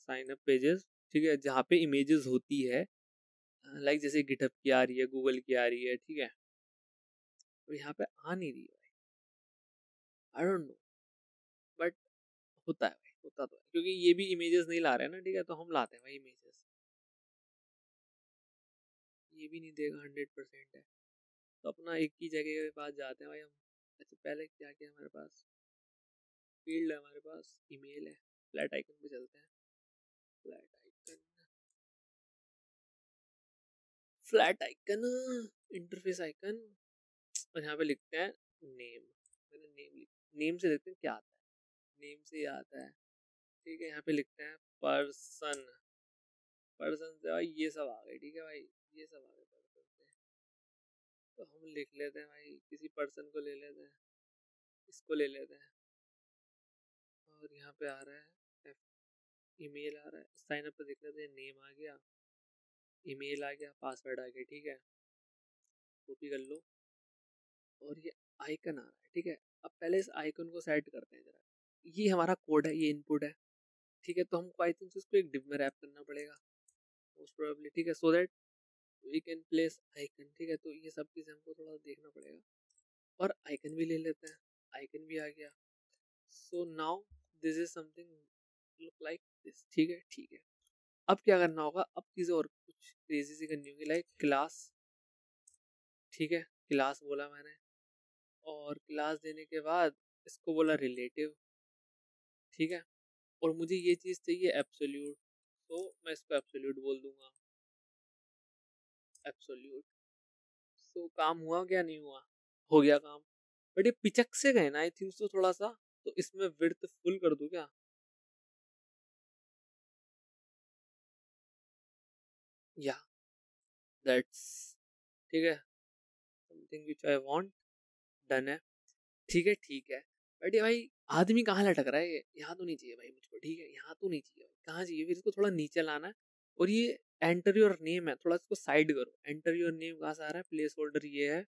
sign up pages, ठीक है, जहाँ पे इमेजेस होती है, लाइक जैसे गिटहब की आ रही है, गूगल की आ रही है, ठीक है, और यहाँ पे आ नहीं रही है, आई डोंट नो, बट होता है भाई, होता तो है, क्योंकि ये भी इमेजेस नहीं ला रहे हैं ना, ठीक है, तो हम लाते हैं भाई इमेजेस, ये भी नहीं देगा 100% है, तो अपना एक ही जगह के पास जाते हैं भाई हम। अच्छा पहले क्या क्या हमारे पास, फील्ड है हमारे पास, ईमेल है, फ्लैट आइकन पे चलते हैं, flat icon, flat icon, interface icon, और यहाँ पे लिखते हैं नेम, मैंने नेम नेम से देखते हैं क्या आता है, नेम से ये आता है, ठीक है, यहाँ पे लिखते हैं पर्सन, पर्सन से भाई ये सब आ गए, ठीक है भाई, ये सब आ गए पर्सन से, तो हम लिख लेते हैं भाई, किसी पर्सन को ले लेते हैं, इसको ले लेते हैं, और यहाँ पे आ रहा है ईमेल आ रहा है, साइन अप पे देख लेते हैं, नेम आ गया, ईमेल आ गया, पासवर्ड आ गया, ठीक है, कॉपी कर लो, और ये आइकन आ रहा है, ठीक है, अब पहले इस आइकन को सेट करते हैं जरा, ये हमारा कोड है, ये इनपुट है, ठीक है, तो हमको आई थिंक इसको एक डिव में रैप करना पड़ेगा मोस्ट प्रोबेबली, ठीक है, so that we can place icon, ठीक है, तो ये सब चीज़ हमको थोड़ा देखना पड़ेगा, और आइकन भी ले लेते हैं, आइकन भी आ गया, so now this is something look like this, ठीक है ठीक है, अब क्या करना होगा, अब चीज़ें और कुछ क्रेजी सी करनी होगी, लाइक क्लास, ठीक है, क्लास बोला मैंने, और क्लास देने के बाद इसको बोला रिलेटिव, ठीक है, और मुझे ये चीज़ चाहिए एब्सोल्यूट, तो मैं इसको एब्सोल्यूट बोल दूंगा, एब्सोल्यूट, सो काम हुआ क्या, नहीं हुआ, हो गया काम, बट ये पिचक से गए ना आई थिंक सो थोड़ा सा, तो इसमें विड्थ फुल कर दूं क्या, या दैट्स, ठीक है, something which I want, done है, ठीक है ठीक है, बट ये भाई आदमी कहाँ लटक रहा है, ये यहाँ तो नहीं चाहिए भाई मुझको, ठीक है, यहाँ तो नहीं चाहिए भाई, कहाँ चाहिए, फिर इसको थोड़ा नीचे लाना है, और ये एंटर योर नेम है, थोड़ा इसको साइड करो, एंटर योर नेम कहाँ से आ रहा है, प्लेस होल्डर ये है,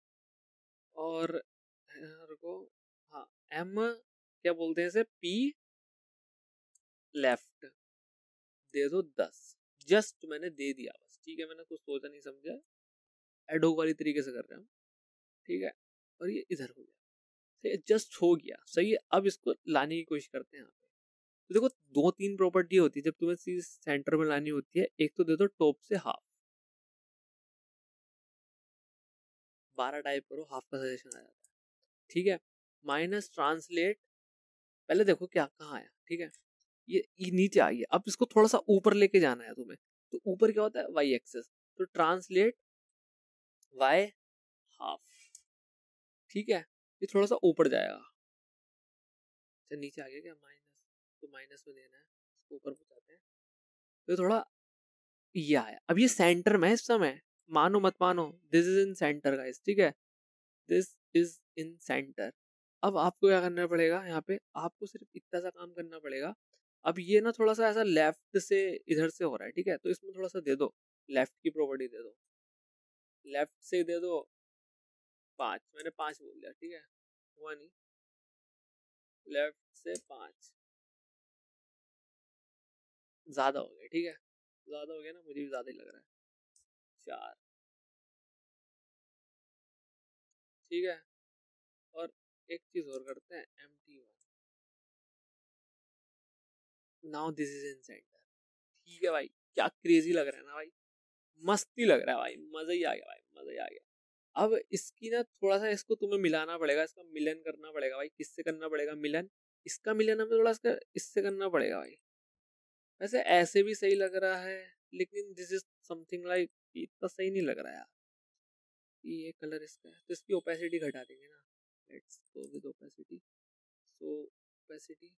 और रुको, हाँ एम, क्या बोलते हैं इसे, पी लेफ्ट, दे दो 10, जस्ट मैंने दे दिया बस, ठीक है, मैंने कुछ सोचा नहीं समझा, एडोब वाली तरीके से कर रहे हैं हम, ठीक है, और ये इधर हो गया, सही है, जस्ट हो गया, सही है, अब इसको लाने की कोशिश करते हैं यहाँ पे, तो देखो दो तीन प्रॉपर्टी होती है जब तुम्हें चीज सेंटर में लानी होती है, एक तो दे दो टॉप से हाफ, 12 टाइप करो, हाफ का सजेशन आ जाता है, ठीक है, माइनस ट्रांसलेट, पहले देखो क्या कहाँ आया, ठीक है, ये नीचे आ गया, अब इसको थोड़ा सा ऊपर लेके जाना है तुम्हें, तो ऊपर क्या होता है, वाई एक्सेस, तो ट्रांसलेट वाई हाफ, ठीक है, ये थोड़ा सा ऊपर जाएगा, अच्छा नीचे आ गया क्या, माइनस, तो माइनस में देना है, इसको ऊपर पहुंचाते हैं, तो थोड़ा ये आया, अब ये सेंटर में है इस समय, मानो मत मानो, this is in centre guys, ठीक है, दिस इज इन सेंटर, अब आपको क्या करना पड़ेगा, यहाँ पे आपको सिर्फ इतना सा काम करना पड़ेगा, अब ये ना थोड़ा सा ऐसा लेफ्ट से इधर से हो रहा है, ठीक है, तो इसमें थोड़ा सा दे दो, लेफ्ट की प्रॉपर्टी दे दो, लेफ्ट से दे दो 5, मैंने 5 बोल दिया, ठीक है, हुआ नहीं, लेफ्ट से 5, ज्यादा हो गया, ठीक है, ज्यादा हो गया ना, मुझे भी ज्यादा ही लग रहा है, 4, ठीक है, और एक चीज और करते हैं, empty1, now this is in centre, ठीक है भाई, क्या क्रेजी लग रहा है ना भाई, मस्ती लग रहा है भाई, मजा ही आ गया भाई, मजा ही आ गया, अब इसकी ना थोड़ा सा इसको तुम्हें मिलाना पड़ेगा, इसका मिलन करना पड़ेगा भाई, किससे करना पड़ेगा मिलन, इसका मिलन हमें थोड़ा इसका इससे करना पड़ेगा भाई, वैसे ऐसे भी सही लग रहा है, लेकिन दिस इज समथिंग लाइक इतना सही नहीं लग रहा यार, ये कलर इसका है, तो इसकी ओपेसिटी घटा देंगे ना, let's go with opacity, so opacity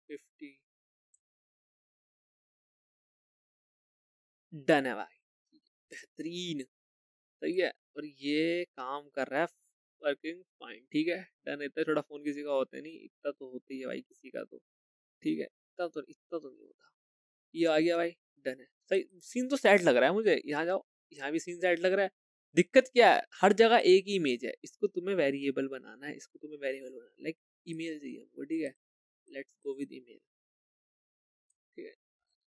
50 done है भाई, बेहतरीन, सही है। और ये काम कर रहा है वर्किंग फाइन, ठीक है डन। इतना थोड़ा फोन किसी का होता है नहीं, इतना तो होता ही है भाई किसी का तो, ठीक है इतना तो नहीं होता। ये आ गया भाई, डन है, सही सीन तो सेट लग रहा है मुझे। यहाँ जाओ, यहाँ भी सीन सेट लग रहा है। दिक्कत क्या है, हर जगह एक ही इमेज है, इसको तुम्हें वेरिएबल बनाना है, इसको तुम्हें वेरिएबल बनाना है, लाइक ईमेल चाहिए हमको, ठीक है। लेट्स गो विद ईमेल, ठीक है।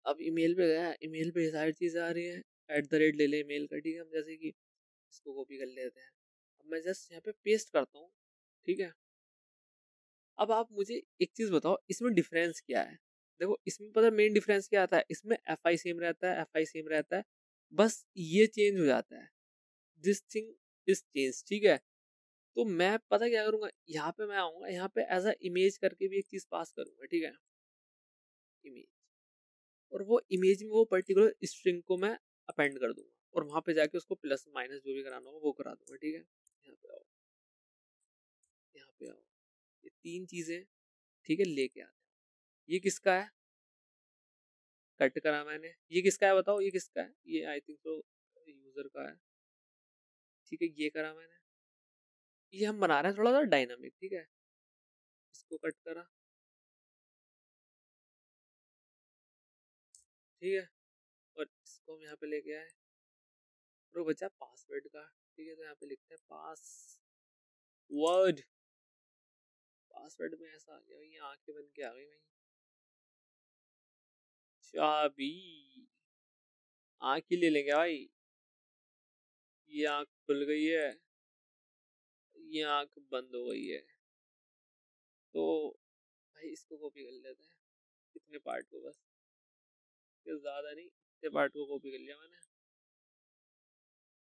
अब ईमेल पे गया, ईमेल पे सारी चीजें आ रही है, @ ले ले ईमेल का, ठीक है। हम जैसे कि इसको कॉपी कर लेते हैं, अब मैं जस्ट यहाँ पे पेस्ट करता हूँ, ठीक है। अब आप मुझे एक चीज बताओ, इसमें डिफरेंस क्या है। देखो इसमें पता मेन डिफरेंस क्या आता है, इसमें FI सेम रहता है, FI सेम रहता है, बस ये चेंज हो जाता है, दिस थिंग इज चेंज, ठीक है। तो मैं पता क्या करूंगा, यहाँ पे मैं आऊंगा, यहाँ पे एज अ इमेज करके भी एक चीज पास करूंगा, ठीक है, इमेज। और वो इमेज में वो पर्टिकुलर स्ट्रिंग को मैं अपेंड कर दूंगा, और वहां पे जाके उसको प्लस माइनस जो भी कराना होगा वो करा दूंगा, ठीक है। यहाँ पे आओ, यहाँ पे आओ, ये 3 चीजें, ठीक है, लेके आते हैं। ये किसका है, कट करा मैंने। ये किसका है बताओ, ये किसका है, ये आई थिंक तो यूजर का है, ठीक है। ये करा मैंने, ये हम बना रहे हैं थोड़ा सा डायनामिक, ठीक है। इसको कट करा, ठीक है। और इसको हम यहाँ पे लेके आए, और वो बचा पासवर्ड का, ठीक है। तो यहाँ पे लिखते हैं पासवर्ड, पासवर्ड में ऐसा आ गया भाई, आंखें बन के आ गई भाई, चाबी, आंख ही ले लेंगे भाई। ये आंख खुल गई है, ये आंख बंद हो गई है, तो भाई इसको कॉपी कर लेते हैं, इतने पार्ट को बस, ज्यादा नहीं, इतने पार्ट को कॉपी कर लिया मैंने।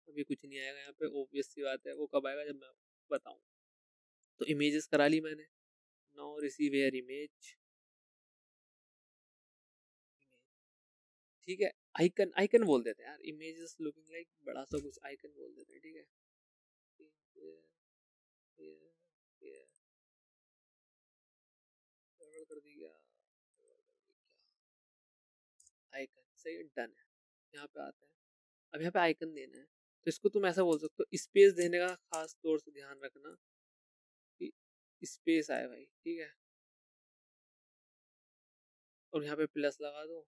अभी कुछ नहीं आएगा यहाँ पे, ऑब्वियस सी बात है, वो कब आएगा जब मैं बताऊं। तो इमेजेस करा ली मैंने, नाउ रिसीव एयर इमेज, ठीक है। आइकन, आइकन बोल देते हैं यार, इमेजेस लुकिंग लाइक बड़ा सा कुछ आइकन बोल देते हैं, ठीक है। गड़बड़ कर दी क्या, आइकन, सही है, डन है। यहाँ पे आते हैं, अब यहाँ पे आइकन देना है, तो इसको तुम ऐसा बोल सकते हो, स्पेस देने का खास तौर से ध्यान रखना कि स्पेस आए भाई, ठीक है। और यहाँ पे प्लस लगा दो,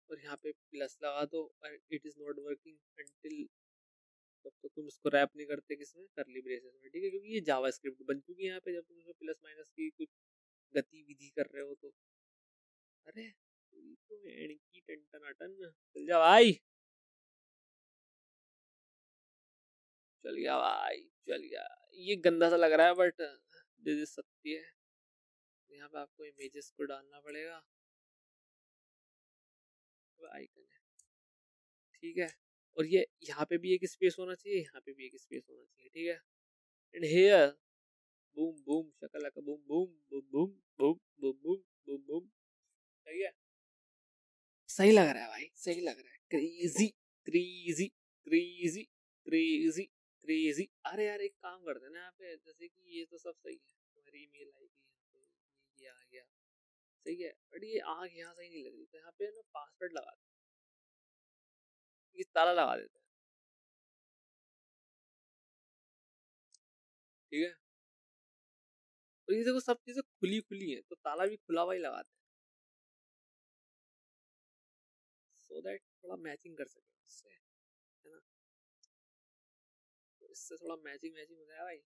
और यहाँ पे प्लस लगा दो, और it is not working until, तब तो तुम इसको रैप नहीं करते किसमें, करली ब्रेसेस में, ठीक है। क्योंकि ये जावास्क्रिप्ट बन चुकी है यहाँ पे, जब तुम इसमें प्लस माइनस की कुछ गतिविधि कर रहे हो तो, अरे तो की टन चल जा भाई, चल गया भाई, चल गया। ये गंदा सा लग रहा है बट दिस इज सत्य है। यहाँ पे आपको इमेजेस को डालना पड़ेगा, आइकन है, ठीक है। और ये यहाँ पे भी एक स्पेस होना चाहिए, यहाँ पे भी एक स्पेस होना चाहिए, ठीक है। And here boom boom shakalaka boom boom boom boom boom boom boom boom boom, सही है, सही लग रहा है भाई, सही लग रहा है, crazy crazy crazy crazy crazy. अरे यार एक काम करते हैं ना यहाँ पे, जैसे कि ये तो सब सही है, तुम्हारी ईमेल आई गई है, तो ये आ गया, सही है। बट ये आग यहाँ सही नहीं लग रही, तो यहाँ पे ना पासवर्ड लगा देते हैं, ये ताला लगा देते हैं, ठीक है। और ये देखो सब चीजें खुली खुली है, तो ताला भी खुला हुआ ही लगाते हैं, सो दैट थोड़ा मैचिंग कर सके इससे, है ना। तो इससे थोड़ा मैचिंग मैचिंग हो जाए भाई,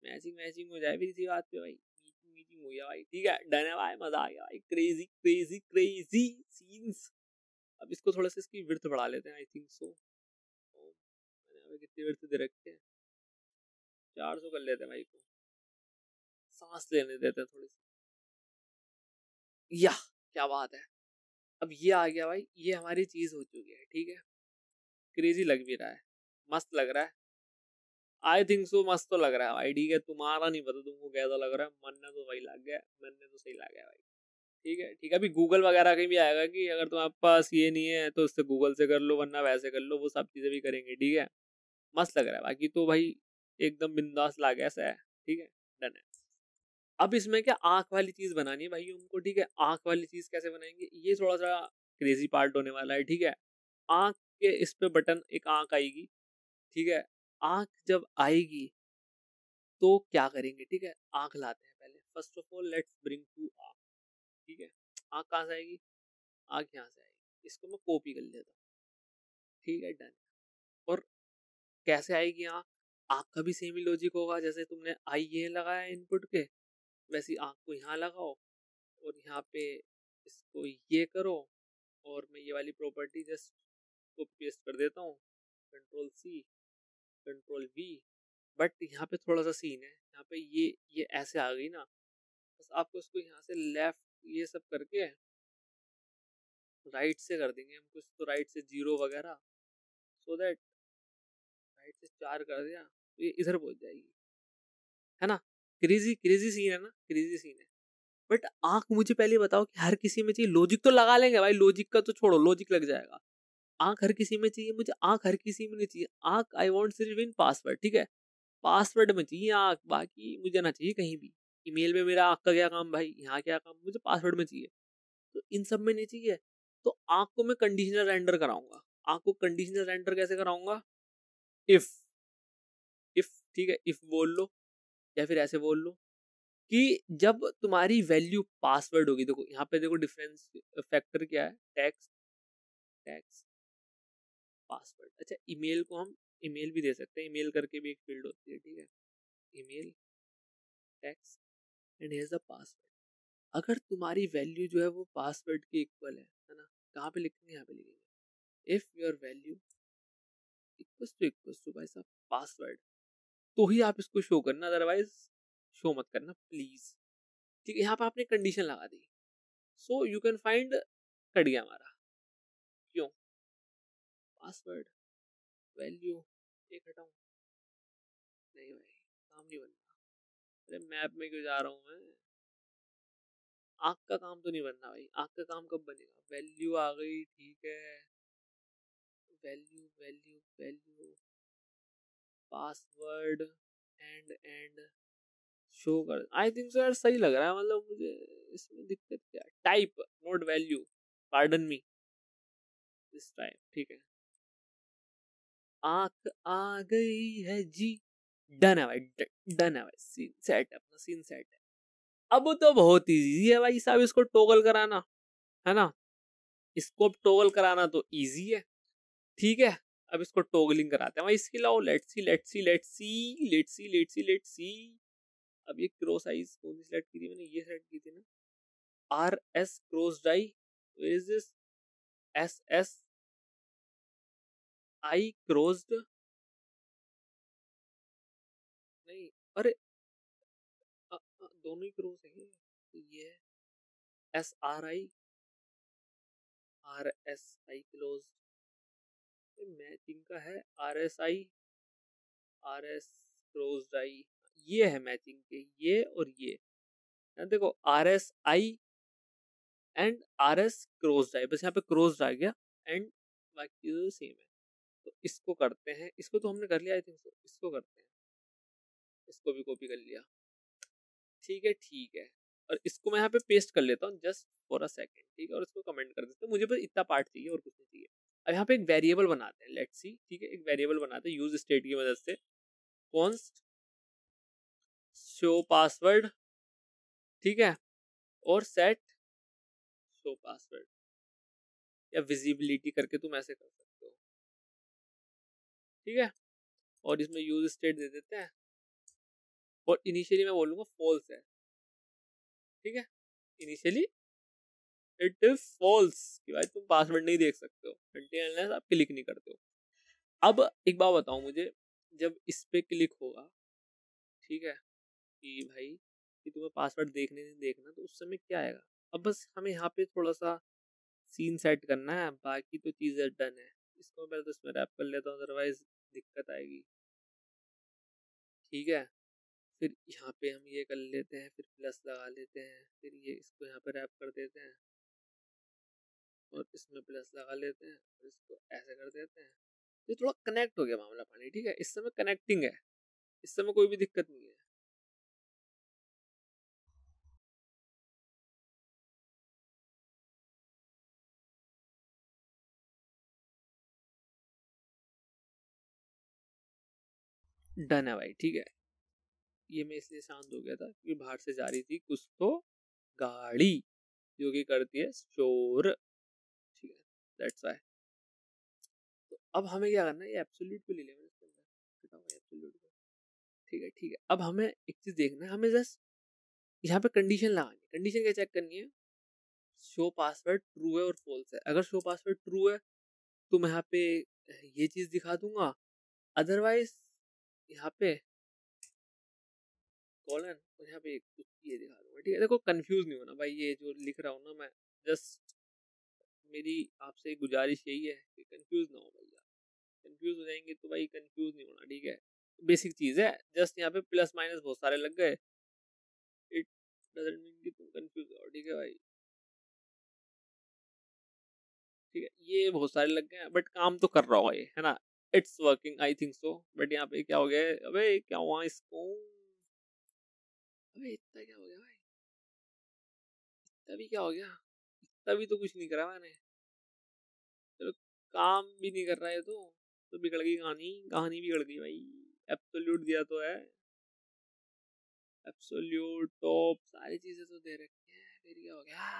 मैचिंग मैचिंग हो जाए फिर इसी बात पे भाई, मीटिंग मीटिंग हो गया भाई, ठीक है, डन है भाई, मजा आ गया भाई, क्रेजी क्रेजी क्रेजी सीन्स। अब इसको थोड़ा सा इसकी विड्थ बढ़ा लेते हैं, आई थिंक सो। मैंने अभी कितनी विड्थ दे रखी है, 400 कर लेते हैं भाई को, सांस लेने देते हैं थोड़ी सी, या क्या बात है। अब ये आ गया भाई, ये हमारी चीज हो चुकी है, ठीक है। क्रेजी लग भी रहा है, मस्त लग रहा है, आई थिंक सो मस्त तो लग रहा है भाई, ठीक है। तुम्हारा नहीं पता तुमको कैसा लग रहा है, मन ने तो वही लग गया, मन ने तो सही लग गया भाई, ठीक है ठीक है। अभी गूगल वगैरह के भी आएगा कि अगर तुम्हारे पास ये नहीं है तो उससे गूगल से कर लो, वरना वैसे कर लो, वो सब चीजें भी करेंगे, ठीक है। मस्त लग रहा है, बाकी तो भाई एकदम बिंदास लग ऐसा है, ठीक है, डन है। अब इसमें क्या आंख वाली चीज बनानी है भाई उनको, ठीक है। आंख वाली चीज कैसे बनाएंगे, ये थोड़ा सा क्रेजी पार्ट होने वाला है, ठीक है। आंख के इस पे बटन, एक आंख आएगी, ठीक है। आंख जब आएगी तो क्या करेंगे, ठीक है। आंख लाते हैं पहले, first of all let's bring to आंख, ठीक है। आंख कहाँ से आएगी, आंख यहाँ से आएगी, इसको मैं कॉपी कर लेता हूँ, ठीक है, डन। और कैसे आएगी आंख, आंख का भी सेम ही लॉजिक होगा, जैसे तुमने आई ये लगाया इनपुट के, वैसी आंख को यहाँ लगाओ और यहाँ पे इसको ये करो, और मैं ये वाली प्रॉपर्टी जस्ट को पेस्ट कर देता हूँ, control C control V. But यहाँ पे थोड़ा सा सीन है, यहाँ पे ये ऐसे आ गई ना, बस आपको इसको यहाँ से लेफ्ट ये सब करके राइट से कर देंगे हम कुछ, तो राइट से 0 वगैरह, सो दैट राइट से 4 कर दिया तो ये इधर पहुंच जाएगी, है ना। क्रेजी क्रेजी सीन है ना, क्रेजी सीन है। बट आंख मुझे पहले बताओ कि हर किसी में चाहिए, लॉजिक तो लगा लेंगे भाई, लॉजिक का तो छोड़ो, लॉजिक लग जाएगा। आंख हर किसी में चाहिए, मुझे आंख हर किसी में नहीं चाहिए। आंख आई वांट सिर्फ इन पासवर्ड, ठीक है। पासवर्ड में चाहिए आंख, बाकी मुझे ना चाहिए कहीं भी। ईमेल में मेरा आंख का क्या काम भाई, यहाँ क्या काम, मुझे पासवर्ड में चाहिए, तो इन सब में नहीं चाहिए। तो आंख को मैं कंडीशनल रेंडर कराऊंगा। आंख को कंडीशनल रेंडर कैसे कराऊंगा, इफ इफ ठीक है, इफ बोल लो या फिर ऐसे बोल लो कि जब तुम्हारी वैल्यू पासवर्ड होगी, देखो यहाँ पे देखो डिफरेंस फैक्टर क्या है, टेक्स्ट टेक्स्ट पासवर्ड। अच्छा, ईमेल को हम ईमेल भी दे सकते हैं, ईमेल करके भी एक फील्ड होती है, ठीक है। Email text and here is the password. अगर तुम्हारी वैल्यू जो है वो पासवर्ड के इक्वल है ना, कहाँ पे लिखेंगे, यहाँ पे लिखेंगे if your value equals to भाई साहब पासवर्ड, तो ही आप इसको शो करना, अदरवाइज शो मत करना प्लीज, ठीक है। यहाँ पे आपने कंडीशन लगा दी, so you can find, cut गया हमारा, क्यों, पासवर्ड वैल्यू एक हटाऊं, नहीं भाई काम नहीं बनना। अरे मैप में क्यों जा रहा हूँ मैं, आंख का काम तो नहीं बनना भाई, आंख का काम कब बनेगा, वैल्यू आ गई, ठीक है। Value value value password and show कर, आई थिंक सो यार सही लग रहा है, मतलब मुझे इसमें दिक्कत क्या है, type note value, pardon me this time, ठीक है। आंख आ गई है जी, डन है भाई, डन है भाई, सीन सेट है, अपना सीन सेट है। अब तो बहुत इजी है भाई साहब इसको टॉगल कराना, है ना। इसको टॉगल कराना तो इजी है, ठीक है। अब इसको टॉगलिंग कराते हैं भाई, इसके लाओ, let's see let's see let's see let's see let's see let's see. अब ये क्रो साइज कौन सी सेलेक्ट की थी मैंने, ये सेलेक्ट की थी ना, R S cross die, where is this, S S I crossed, नहीं, अरे दोनों ही क्रॉस है, ये S R S I close, matching का है, आर एस क्रॉस्ड आई, ये है मैचिंग के, ये और ये, देखो R S I and R S crossed I, बस यहाँ पे क्रॉस्ड आ गया, एंड बाकी तो सेम है। तो इसको करते हैं, इसको तो हमने कर लिया आई थिंक, इसको करते हैं, इसको भी कॉपी कर लिया, ठीक है ठीक है। और इसको मैं यहाँ पे पेस्ट कर लेता हूँ जस्ट फॉर अ सेकेंड, ठीक है। और इसको कमेंट कर देते हैं, मुझे बस इतना पार्ट चाहिए और कुछ नहीं चाहिए। अब यहाँ पे एक वेरिएबल बनाते हैं, लेट्स सी, ठीक है। एक वेरिएबल बनाते हैं यूज स्टेट की मदद से, कॉन्स्ट शो पासवर्ड, ठीक है, और सेट शो पासवर्ड, या विजिबिलिटी करके तुम ऐसे कर सकते हो, ठीक है। और इसमें यूज स्टेट दे देते हैं, और इनिशियली मैं बोलूंगा फॉल्स है, ठीक है। इनिशियली इट इज फॉल्स, कि भाई तुम पासवर्ड नहीं देख सकते हो अनटिल अनलेस आप क्लिक नहीं करते हो। अब एक बात बताओ मुझे, जब इस पे क्लिक होगा, ठीक है, कि भाई कि तुम्हें पासवर्ड देखने नहीं देखना, तो उस समय क्या आएगा। अब बस हमें यहाँ पे थोड़ा सा सीन सेट करना है, बाकी तो चीजें डन है। इसको मैं तो इसमें रैप कर लेता हूँ, अदरवाइज दिक्कत आएगी, ठीक है। फिर यहाँ पे हम ये कर लेते हैं, फिर प्लस लगा लेते हैं, फिर ये इसको यहाँ पे रैप कर देते हैं, और इसमें प्लस लगा लेते हैं, और इसको ऐसे कर देते हैं। ये थोड़ा कनेक्ट हो गया मामला पानी, ठीक है। इस समय कनेक्टिंग है, इस समय कोई भी दिक्कत नहीं है। डन है भाई, ठीक है। ये मैं इसलिए शांत हो गया था क्योंकि बाहर से जा रही थी कुछ तो गाड़ी जो कि करती है शोर, ठीक है, दैट्स व्हाई। तो अब हमें क्या करना है, ये एब्सोल्यूट को ले लेंगे इसके अंदर, हटाओ एब्सोल्यूट को, ठीक है ठीक है। अब हमें एक चीज देखना है, हमें जस्ट यहाँ पे कंडीशन लगानी है। कंडीशन क्या चेक करनी है, शो पासवर्ड ट्रू है और फॉल्स है। अगर शो पासवर्ड ट्रू है तो मैं यहाँ पे ये चीज दिखा दूंगा, अदरवाइज यहाँ पे कॉलन और यहाँ पे कुछ ये दिखा दूंगा, ठीक है। देखो कंफ्यूज नहीं होना भाई, ये जो लिख रहा हूँ ना मैं, जस्ट मेरी आपसे गुजारिश यही है कि कंफ्यूज ना हो भैया। कंफ्यूज हो जाएंगे तो भाई कंफ्यूज नहीं होना, ठीक है। बेसिक चीज है, जस्ट यहाँ पे प्लस माइनस बहुत सारे लग गए, इट डजंट मीन कि तुम कंफ्यूज हो, ठीक है भाई, ठीक है। ये बहुत सारे लग गए बट काम तो कर रहा होगा ये, है ना, it's working I think so. But यहाँ पे क्या हो गया, अबे क्या हुआ इसको, अबे इतना क्या हो गया भाई, तभी क्या हो गया, तभी तो कुछ नहीं करा मैंने, चलो काम भी नहीं कर रहा है तो बिगड़ गई कहानी, कहानी बिगड़ गई भाई। एब्सोल्यूट दिया तो है, एब्सोल्यूट टॉप सारी चीजें तो दे रखी है, फिर क्या हो गया,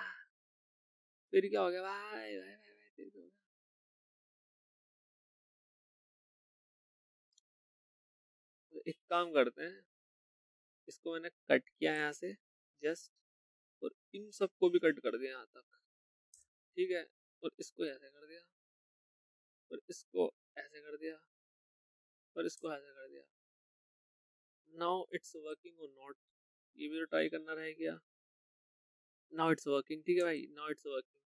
फिर क्या हो गया भाई भाई भाई, भाई फिर क्या हो गया। तो एक काम करते हैं, इसको मैंने कट किया यहाँ से जस्ट, और इन सबको भी कट कर दिया यहाँ तक, ठीक है। और इसको ऐसे कर दिया, और इसको ऐसे कर दिया, और इसको ऐसे कर दिया। नाउ इट्स वर्किंग और नॉट, ये भी तो ट्राई करना रह गया। नाउ इट्स वर्किंग, ठीक है भाई, नाउ इट्स वर्किंग।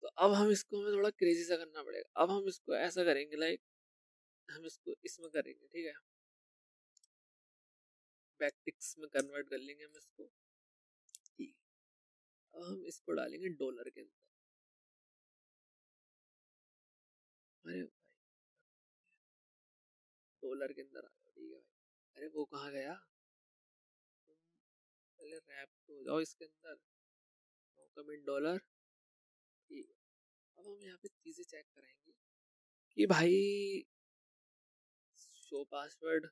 तो अब हम इसको हमें थोड़ा क्रेजी सा करना पड़ेगा। अब हम इसको ऐसा करेंगे लाइक, हम इसको इसमें करेंगे, ठीक है, बैकटिक्स में कन्वर्ट कर लेंगे हम इसको, ठीक है। अब हम इसको डालेंगे डॉलर के अंदर, अरे डॉलर के अंदर आ जाओ, ठीक है भाई। अरे वो कहाँ गया, पहले रैप तो हो जाओ इसके अंदर, कमेंट डॉलर, ठीक है। अब हम यहाँ पे चीजें चेक करेंगे कि भाई शो पासवर्ड,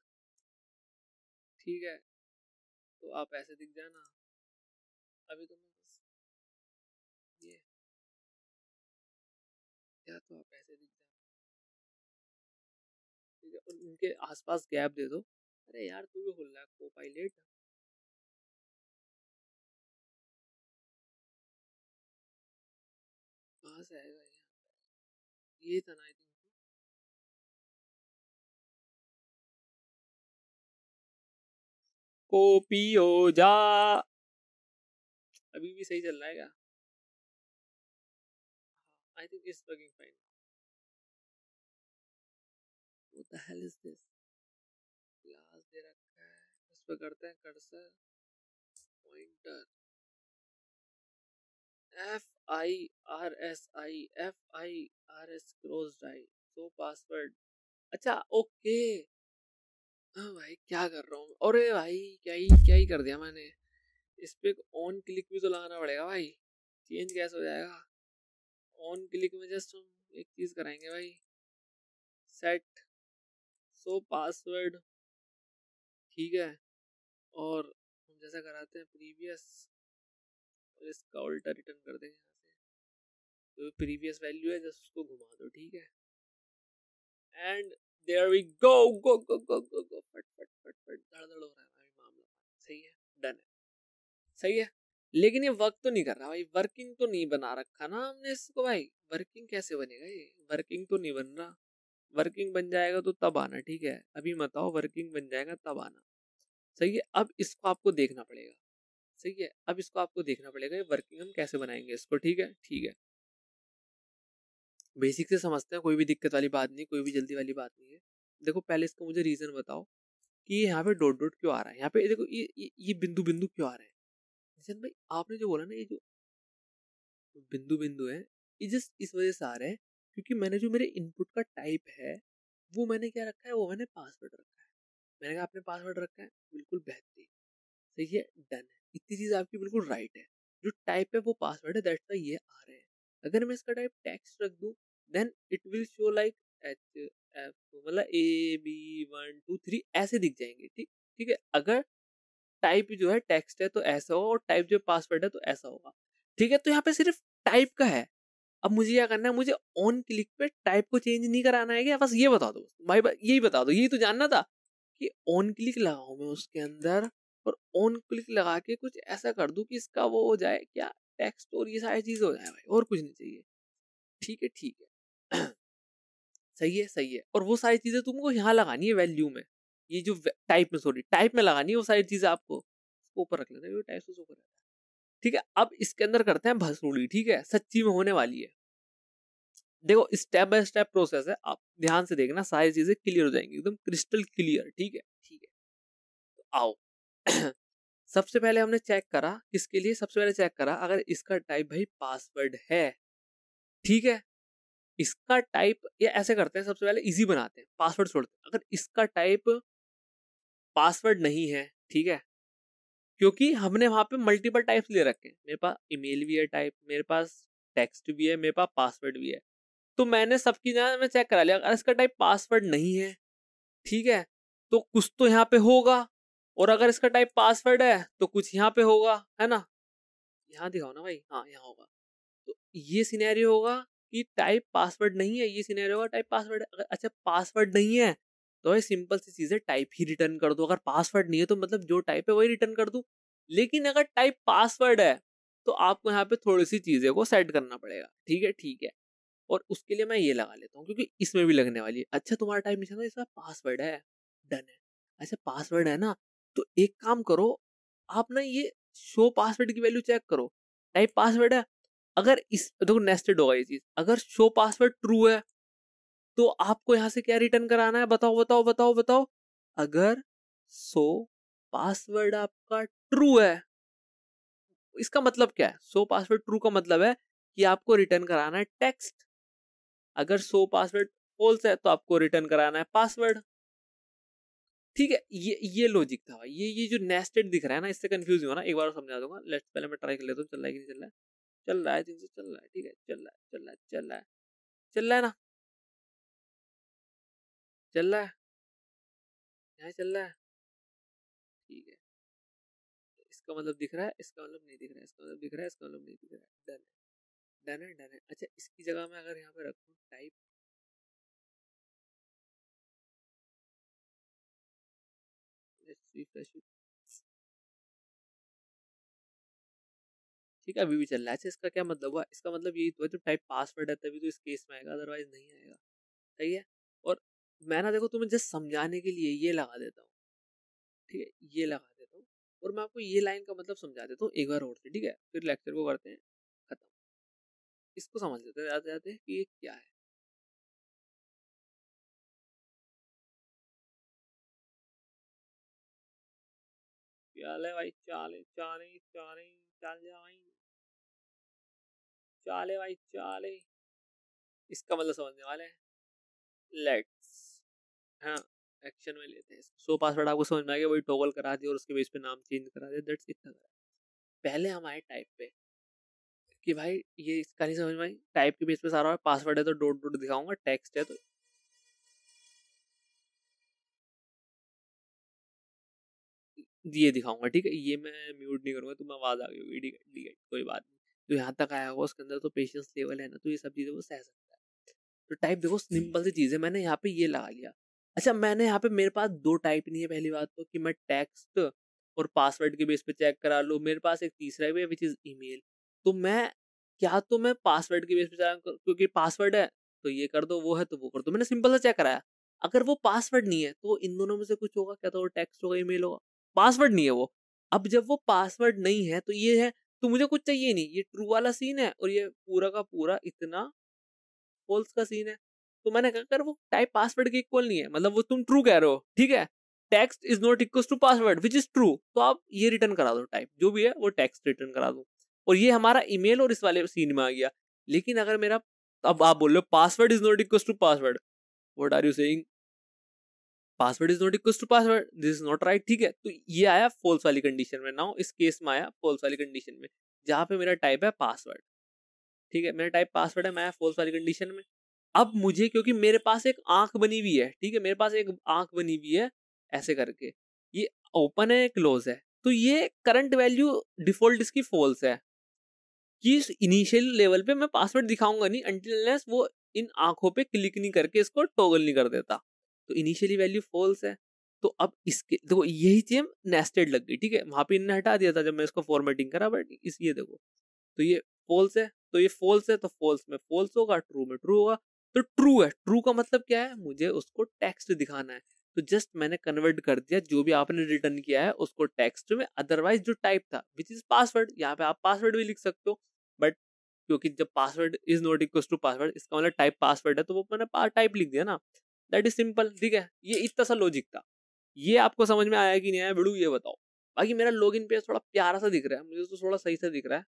ठीक है, तो आप ऐसे दिख जाना। अभी तो मैं बस ये क्या, तो आप ऐसे दिख जाना, ठीक है, और उनके आसपास गैप दे दो। अरे यार तू भी खुल रहा है को पायलट, कहाँ से आएगा ये था ना आई थिंक, कॉपी हो जा, अभी भी सही चल रहा है क्या, I think it's working fine. What the hell is this, class दे रखा है, इस पे करते हैं cursor pointer, FIRSI cross drive, so password, अच्छा ओके। हाँ भाई क्या कर रहा हूँ, अरे भाई क्या ही कर दिया मैंने। इस पे ऑन क्लिक भी तो लगाना पड़ेगा भाई, चेंज कैसे हो जाएगा। ऑन क्लिक में जस्ट हम एक चीज कराएंगे भाई, सेट सो पासवर्ड, ठीक है। और हम जैसा कराते हैं प्रीवियस, और इसका उल्टा रिटर्न कर देंगे यहाँ से, जो प्रीवियस वैल्यू है जस्ट उसको घुमा दो, ठीक है। एंड देयर वी गो गो गो गो गो गो, फट फट फट फट धड़ हो रहा है भाई मामला, सही है, डन है, सही है। लेकिन ये वर्क तो नहीं कर रहा भाई, वर्किंग तो नहीं बना रखा ना हमने इसको भाई, वर्किंग कैसे बनेगा ये, वर्किंग तो नहीं बन रहा। वर्किंग बन जाएगा तो तब आना, ठीक है, अभी मत आओ, वर्किंग बन जाएगा तब आना, सही है। अब इसको आपको देखना पड़ेगा, सही है, अब इसको आपको देखना पड़ेगा ये वर्किंग हम कैसे बनाएंगे इसको, ठीक है ठीक है। बेसिक से समझते हैं, कोई भी दिक्कत वाली बात नहीं, कोई भी जल्दी वाली बात नहीं है। देखो पहले इसको मुझे रीजन बताओ कि यहाँ पे डॉट डॉट क्यों आ रहा है, यहाँ पे देखो ये बिंदु बिंदु क्यों आ रहे हैं। निशन भाई आपने जो बोला ना, ये जो बिंदु बिंदु है, ये जस्ट इस वजह से आ रहे हैं क्योंकि मैंने जो मेरे इनपुट का टाइप है वो मैंने क्या रखा है, वो मैंने पासवर्ड रखा है। मैंने कहा आपने पासवर्ड रखा है, बिल्कुल बेहतरीन, सही है, डन है, इतनी चीज आपकी बिल्कुल राइट है। जो टाइप है वो पासवर्ड है, दैट्स व्हाई ये आ रहे हैं। अगर मैं इसका टाइप टेक्स्ट रख दूं then it will show like H F, मतलब A B1 2 3 ऐसे दिख जाएंगे। ठीक ठीक है, अगर टाइप जो है टेक्स्ट है तो ऐसा होगा, और टाइप जो पासवर्ड है तो ऐसा होगा। ठीक है, तो यहाँ पे सिर्फ टाइप का है। अब मुझे क्या करना है, मुझे ऑन क्लिक पे टाइप को चेंज नहीं कराना है क्या, बस ये बता दो भाई, यही बता दो, यही तो जानना था कि ऑन क्लिक लगाऊं मैं उसके अंदर, और ऑन क्लिक लगा के कुछ ऐसा कर दूं कि इसका वो हो जाए क्या, टेक्स्ट और ये सारी चीजें हो जाए भाई, और कुछ नहीं चाहिए। ठीक है ठीक है सही है सही है। और वो सारी चीजें तुमको यहाँ लगानी है वैल्यू में, ये जो टाइप में, सॉरी टाइप में लगानी है वो सारी चीजें आपको, ऊपर रख लेना, टाइप से ऊपर रहता है। ठीक है, अब इसके अंदर करते हैं भसरूड़ी। ठीक है, सच्ची में होने वाली है। देखो स्टेप बाय स्टेप प्रोसेस है, आप ध्यान से देखना, सारी चीजें क्लियर हो जाएंगी, एकदम क्रिस्टल क्लियर। ठीक है ठीक है, तो आओ सबसे पहले हमने चेक करा, किसके लिए सबसे पहले चेक करा, अगर इसका टाइप भाई पासवर्ड है। ठीक है, इसका टाइप, ये ऐसे करते हैं, सबसे पहले इजी बनाते हैं, पासवर्ड छोड़ते हैं। अगर इसका टाइप पासवर्ड नहीं है, ठीक है, क्योंकि हमने वहां पे मल्टीपल टाइप्स ले रखे हैं, मेरे पास ईमेल भी है टाइप, मेरे पास टेक्स्ट भी है, मेरे पास पासवर्ड भी है, तो मैंने सबकी जगह में चेक करा लिया, अगर इसका टाइप पासवर्ड नहीं है, ठीक है, तो कुछ तो यहाँ पे होगा, और अगर इसका टाइप पासवर्ड है तो कुछ यहाँ पे होगा, है ना, यहाँ दिखाओ ना भाई, हाँ यहाँ होगा। तो ये सिनेरियो होगा कि टाइप पासवर्ड नहीं है, ये सिनेरियो होगा टाइप पासवर्ड है। अगर अच्छा पासवर्ड नहीं है तो ये सिंपल सी चीज है, टाइप ही रिटर्न कर दो। अगर पासवर्ड नहीं है तो मतलब जो टाइप है वही रिटर्न कर दो। लेकिन अगर टाइप पासवर्ड है तो आपको यहाँ पे थोड़ी सी चीजें को सेट करना पड़ेगा। ठीक है ठीक है, और उसके लिए मैं ये लगा लेता हूँ क्योंकि इसमें भी लगने वाली है। अच्छा तुम्हारा टाइप नहीं था, इसका पासवर्ड है, डन है। अच्छा पासवर्ड है ना, तो एक काम करो, आप ना ये शो पासवर्ड की वैल्यू चेक करो, टाइप पासवर्ड है, अगर इस देखो नेस्टेड होगा ये चीज, अगर शो पासवर्ड ट्रू है तो आपको यहां से क्या रिटर्न कराना है, बताओ बताओ बताओ बताओ। अगर शो पासवर्ड आपका ट्रू है, इसका मतलब क्या है, शो पासवर्ड ट्रू का मतलब है कि आपको रिटर्न कराना है टेक्स्ट। अगर शो पासवर्ड फॉल्स है तो आपको रिटर्न कराना है पासवर्ड। ठीक है, ये लॉजिक था भाई। ये जो नेस्टेड दिख रहा है ना, इससे कंफ्यूज हुआ ना, एक बार समझा दूंगा। लेट्स पहले मैं ट्राई कर लेता हूँ, चल रहा है कि नहीं चल रहा है। चल रहा है, दिन से चल रहा है। ठीक है, चल रहा है चल रहा है चल रहा है चल रहा है ना, चल रहा है, यहाँ चल रहा है। ठीक है, इसका मतलब दिख रहा है, इसका मतलब नहीं दिख रहा है, इसका मतलब दिख रहा है, इसका मतलब नहीं दिख रहा है। डन है, डन है, डन है। अच्छा इसकी जगह में अगर यहाँ पे रखूँ टाइप, रिफ्रेश, ठीक है अभी भी चल रहा है। अच्छा इसका क्या मतलब हुआ, इसका मतलब यही तो है, जब टाइप पासवर्ड है तभी तो इस केस में आएगा, अदरवाइज नहीं आएगा। सही है, और मैं ना देखो तुम्हें जस्ट समझाने के लिए ये लगा देता हूँ। ठीक है, ये लगा देता हूँ, और मैं आपको ये लाइन का मतलब समझा देता हूँ एक बार और से। ठीक है, फिर लेक्चर को करते हैं खत्म। इसको समझ लेते हैं जाते जाते कि ये क्या है। चाले भाई चाले चाले चाले, चल जा भाई, चाले भाई चाले। इसका मतलब समझने वाले हैं, लेट्स, हाँ एक्शन में लेते हैं। सो पासवर्ड आपको समझ में आ गया, वही टॉगल करा दिया और उसके बेस पे नाम चेंज करा दिया, दैट्स इतना। पहले हम आए टाइप पे कि भाई ये इसका नहीं समझ में आई, टाइप के बेस पे सारा पासवर्ड है तो डॉट डॉट दिखाऊंगा, टेक्स्ट है तो ये दिखाऊंगा। ठीक है, ये मैं म्यूट नहीं करूंगा, तुम्हें आवाज आ गई होगी। ठीक है ठीक है, कोई बात नहीं। तो यहाँ तक आया होगा उसके अंदर तो पेशेंस लेवल है ना, तो ये सब चीजें वो सह सकता है। तो टाइप देखो सिंपल सी चीज है, मैंने यहाँ पे ये लगा लिया। अच्छा मैंने यहाँ पे, मेरे पास दो टाइप नहीं है, पहली बात तो कि मैं टेक्स्ट और पासवर्ड के बेस पे चेक करा लूँ, मेरे पास एक तीसरा भी है विच इज ईमेल। तो मैं क्या, तो मैं पासवर्ड के बेस पे चेक क्योंकि पासवर्ड है तो ये कर दो, वो है तो वो कर दो, मैंने सिंपल सा चेक कराया। अगर वो पासवर्ड नहीं है तो इन दोनों में से कुछ होगा, क्या तो वो टेक्स्ट होगा, ईमेल होगा, पासवर्ड नहीं है वो। अब जब वो पासवर्ड नहीं है तो ये है, तो मुझे कुछ चाहिए नहीं, ये ट्रू वाला सीन है और ये पूरा का पूरा इतना फॉल्स का सीन है। तो मैंने कहा अगर वो टाइप पासवर्ड के इक्वल नहीं है, मतलब वो तुम ट्रू कह रहे हो, ठीक है, text is not equal to password which is true, तो आप ये रिटर्न करा दो, टाइप जो भी है वो टेक्स्ट रिटर्न करा दो, और ये हमारा ईमेल और इस वाले सीन में आ गया। लेकिन अगर मेरा, अब आप बोल रहे हो password is not equal to password, what are you saying, password is not equal to password, this is not right. ठीक है, तो ये आया फॉल्स वाली कंडीशन में। नाउ इस केस में आया फॉल्स वाली कंडीशन में, जहां पे मेरा टाइप है पासवर्ड। ठीक है, मेरा टाइप पासवर्ड है, मैं फॉल्स वाली कंडीशन में। अब मुझे, क्योंकि मेरे पास एक आंख बनी हुई है, ठीक है, मेरे पास एक आंख बनी हुई है ऐसे करके, ये ओपन है क्लोज है, तो ये करंट वैल्यू डिफॉल्ट इसकी फॉल्स है कि इस इनिशियल लेवल पे मैं पासवर्ड दिखाऊंगा नहीं अनटिल वो इन आंखों पे क्लिक नहीं करके इसको टॉगल नहीं कर देता। तो इनिशियली वैल्यू फॉल्स है। तो अब इसके देखो यही चीज नेस्टेड लग गई, ठीक है, वहां पे इनने हटा दिया था जब मैं इसको फॉर्मेटिंग करा, बट इस ये देखो तो ये फॉल्स है, तो ये फॉल्स है, तो फॉल्स में फॉल्स होगा, ट्रू में ट्रू होगा। तो ट्रू है, ट्रू का मतलब क्या है, मुझे उसको टेक्स्ट दिखाना है, तो जस्ट मैंने कन्वर्ट कर दिया जो भी आपने रिटर्न किया है उसको टेक्स्ट में, अदरवाइज जो टाइप था विच इज पासवर्ड, यहाँ पे आप पासवर्ड भी लिख सकते हो, बट क्योंकि जब password is not equal to password, इसका मतलब टाइप पासवर्ड है, तो वो मैंने टाइप लिख दिया ना, दैट इज सिंपल, ठीक है। ये इतना सा लॉजिक था। ये आपको समझ में आया कि नहीं आया बिड़ू, ये बताओ। बाकी मेरा लॉगिन पेज थोड़ा प्यारा सा दिख रहा है, मुझे तो थोड़ा सही से दिख रहा है,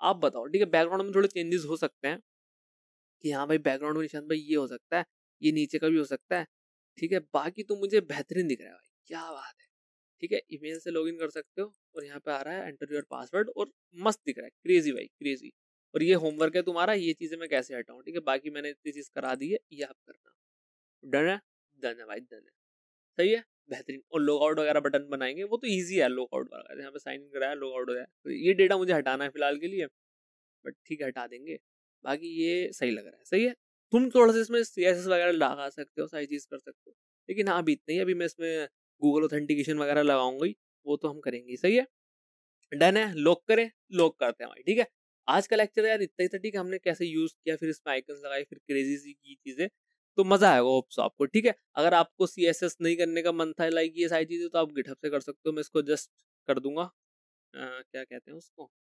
आप बताओ, ठीक है। बैकग्राउंड में थोड़े चेंजेस हो सकते हैं कि हाँ भाई बैकग्राउंड में निशान भाई ये हो सकता है, ये नीचे का भी हो सकता है, ठीक है। बाकी तो मुझे बेहतरीन दिख रहा है भाई, क्या बात है, ठीक है। ईमेल से लॉगिन कर सकते हो और यहाँ पे आ रहा है एंटर योर पासवर्ड, और मस्त दिख रहा है, क्रेजी भाई क्रेजी। और ये होमवर्क है तुम्हारा, ये चीजें मैं कैसे हटाऊं, ठीक है। बाकी मैंने इतनी चीज करा दी है, ये आप करना। डन है, डन है भाई, डन है, सही है, बेहतरीन। और लॉग आउट वगैरह बटन बनाएंगे, वो तो ईजी है, लॉग आउट वगैरह यहाँ पे साइन इन कराया, लॉग आउट हो जाए। तो ये डेटा मुझे हटाना है फिलहाल के लिए, बट ठीक है हटा देंगे। बाकी ये सही लग रहा है, सही है। तुम थोड़ा सा इसमें CSS वगैरह लगा सकते हो, सारी चीज कर सकते हो, लेकिन हाँ अभी इतना ही, अभी मैं इसमें गूगल ऑथेंटिकेशन वगैरह लगाऊंगा ही, वो तो हम करेंगे, सही है। डन है, लॉक करें, लॉक करते हैं भाई, ठीक है। आज का लेक्चर यार इतना ही था, ठीक है। हमने कैसे यूज किया, फिर इसमें आइकन्स लगाए, फिर क्रेजी सी की चीजें, तो मजा आएगा होप्स आपको, ठीक है। अगर आपको CSS नहीं करने का मन था लाइक ये सारी चीजें, तो आप गिटहब से कर सकते हो, मैं इसको जस्ट कर दूंगा, क्या कहते हैं उसको,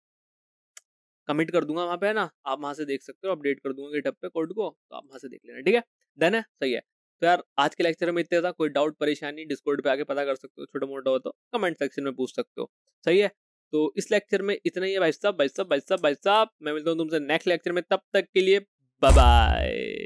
कमिट कर दूंगा वहां पे, है ना, आप वहां से देख सकते हो, अपडेट कर दूंगा गिटहब पे कोड को, तो आप वहां से देख लेना, ठीक है। डन है, सही है। तो यार आज के लेक्चर में इतना था, कोई डाउट परेशानी डिस्कॉर्ड पे आके पता कर सकते हो, छोटा मोटा हो तो कमेंट सेक्शन में पूछ सकते हो, सही है। तो इस लेक्चर में इतना ही है भाई साहब, भाई साहब, भाई साहब, भाई साहब। मैं मिलता हूँ तुमसे नेक्स्ट लेक्चर में, तब तक के लिए बाय बाय।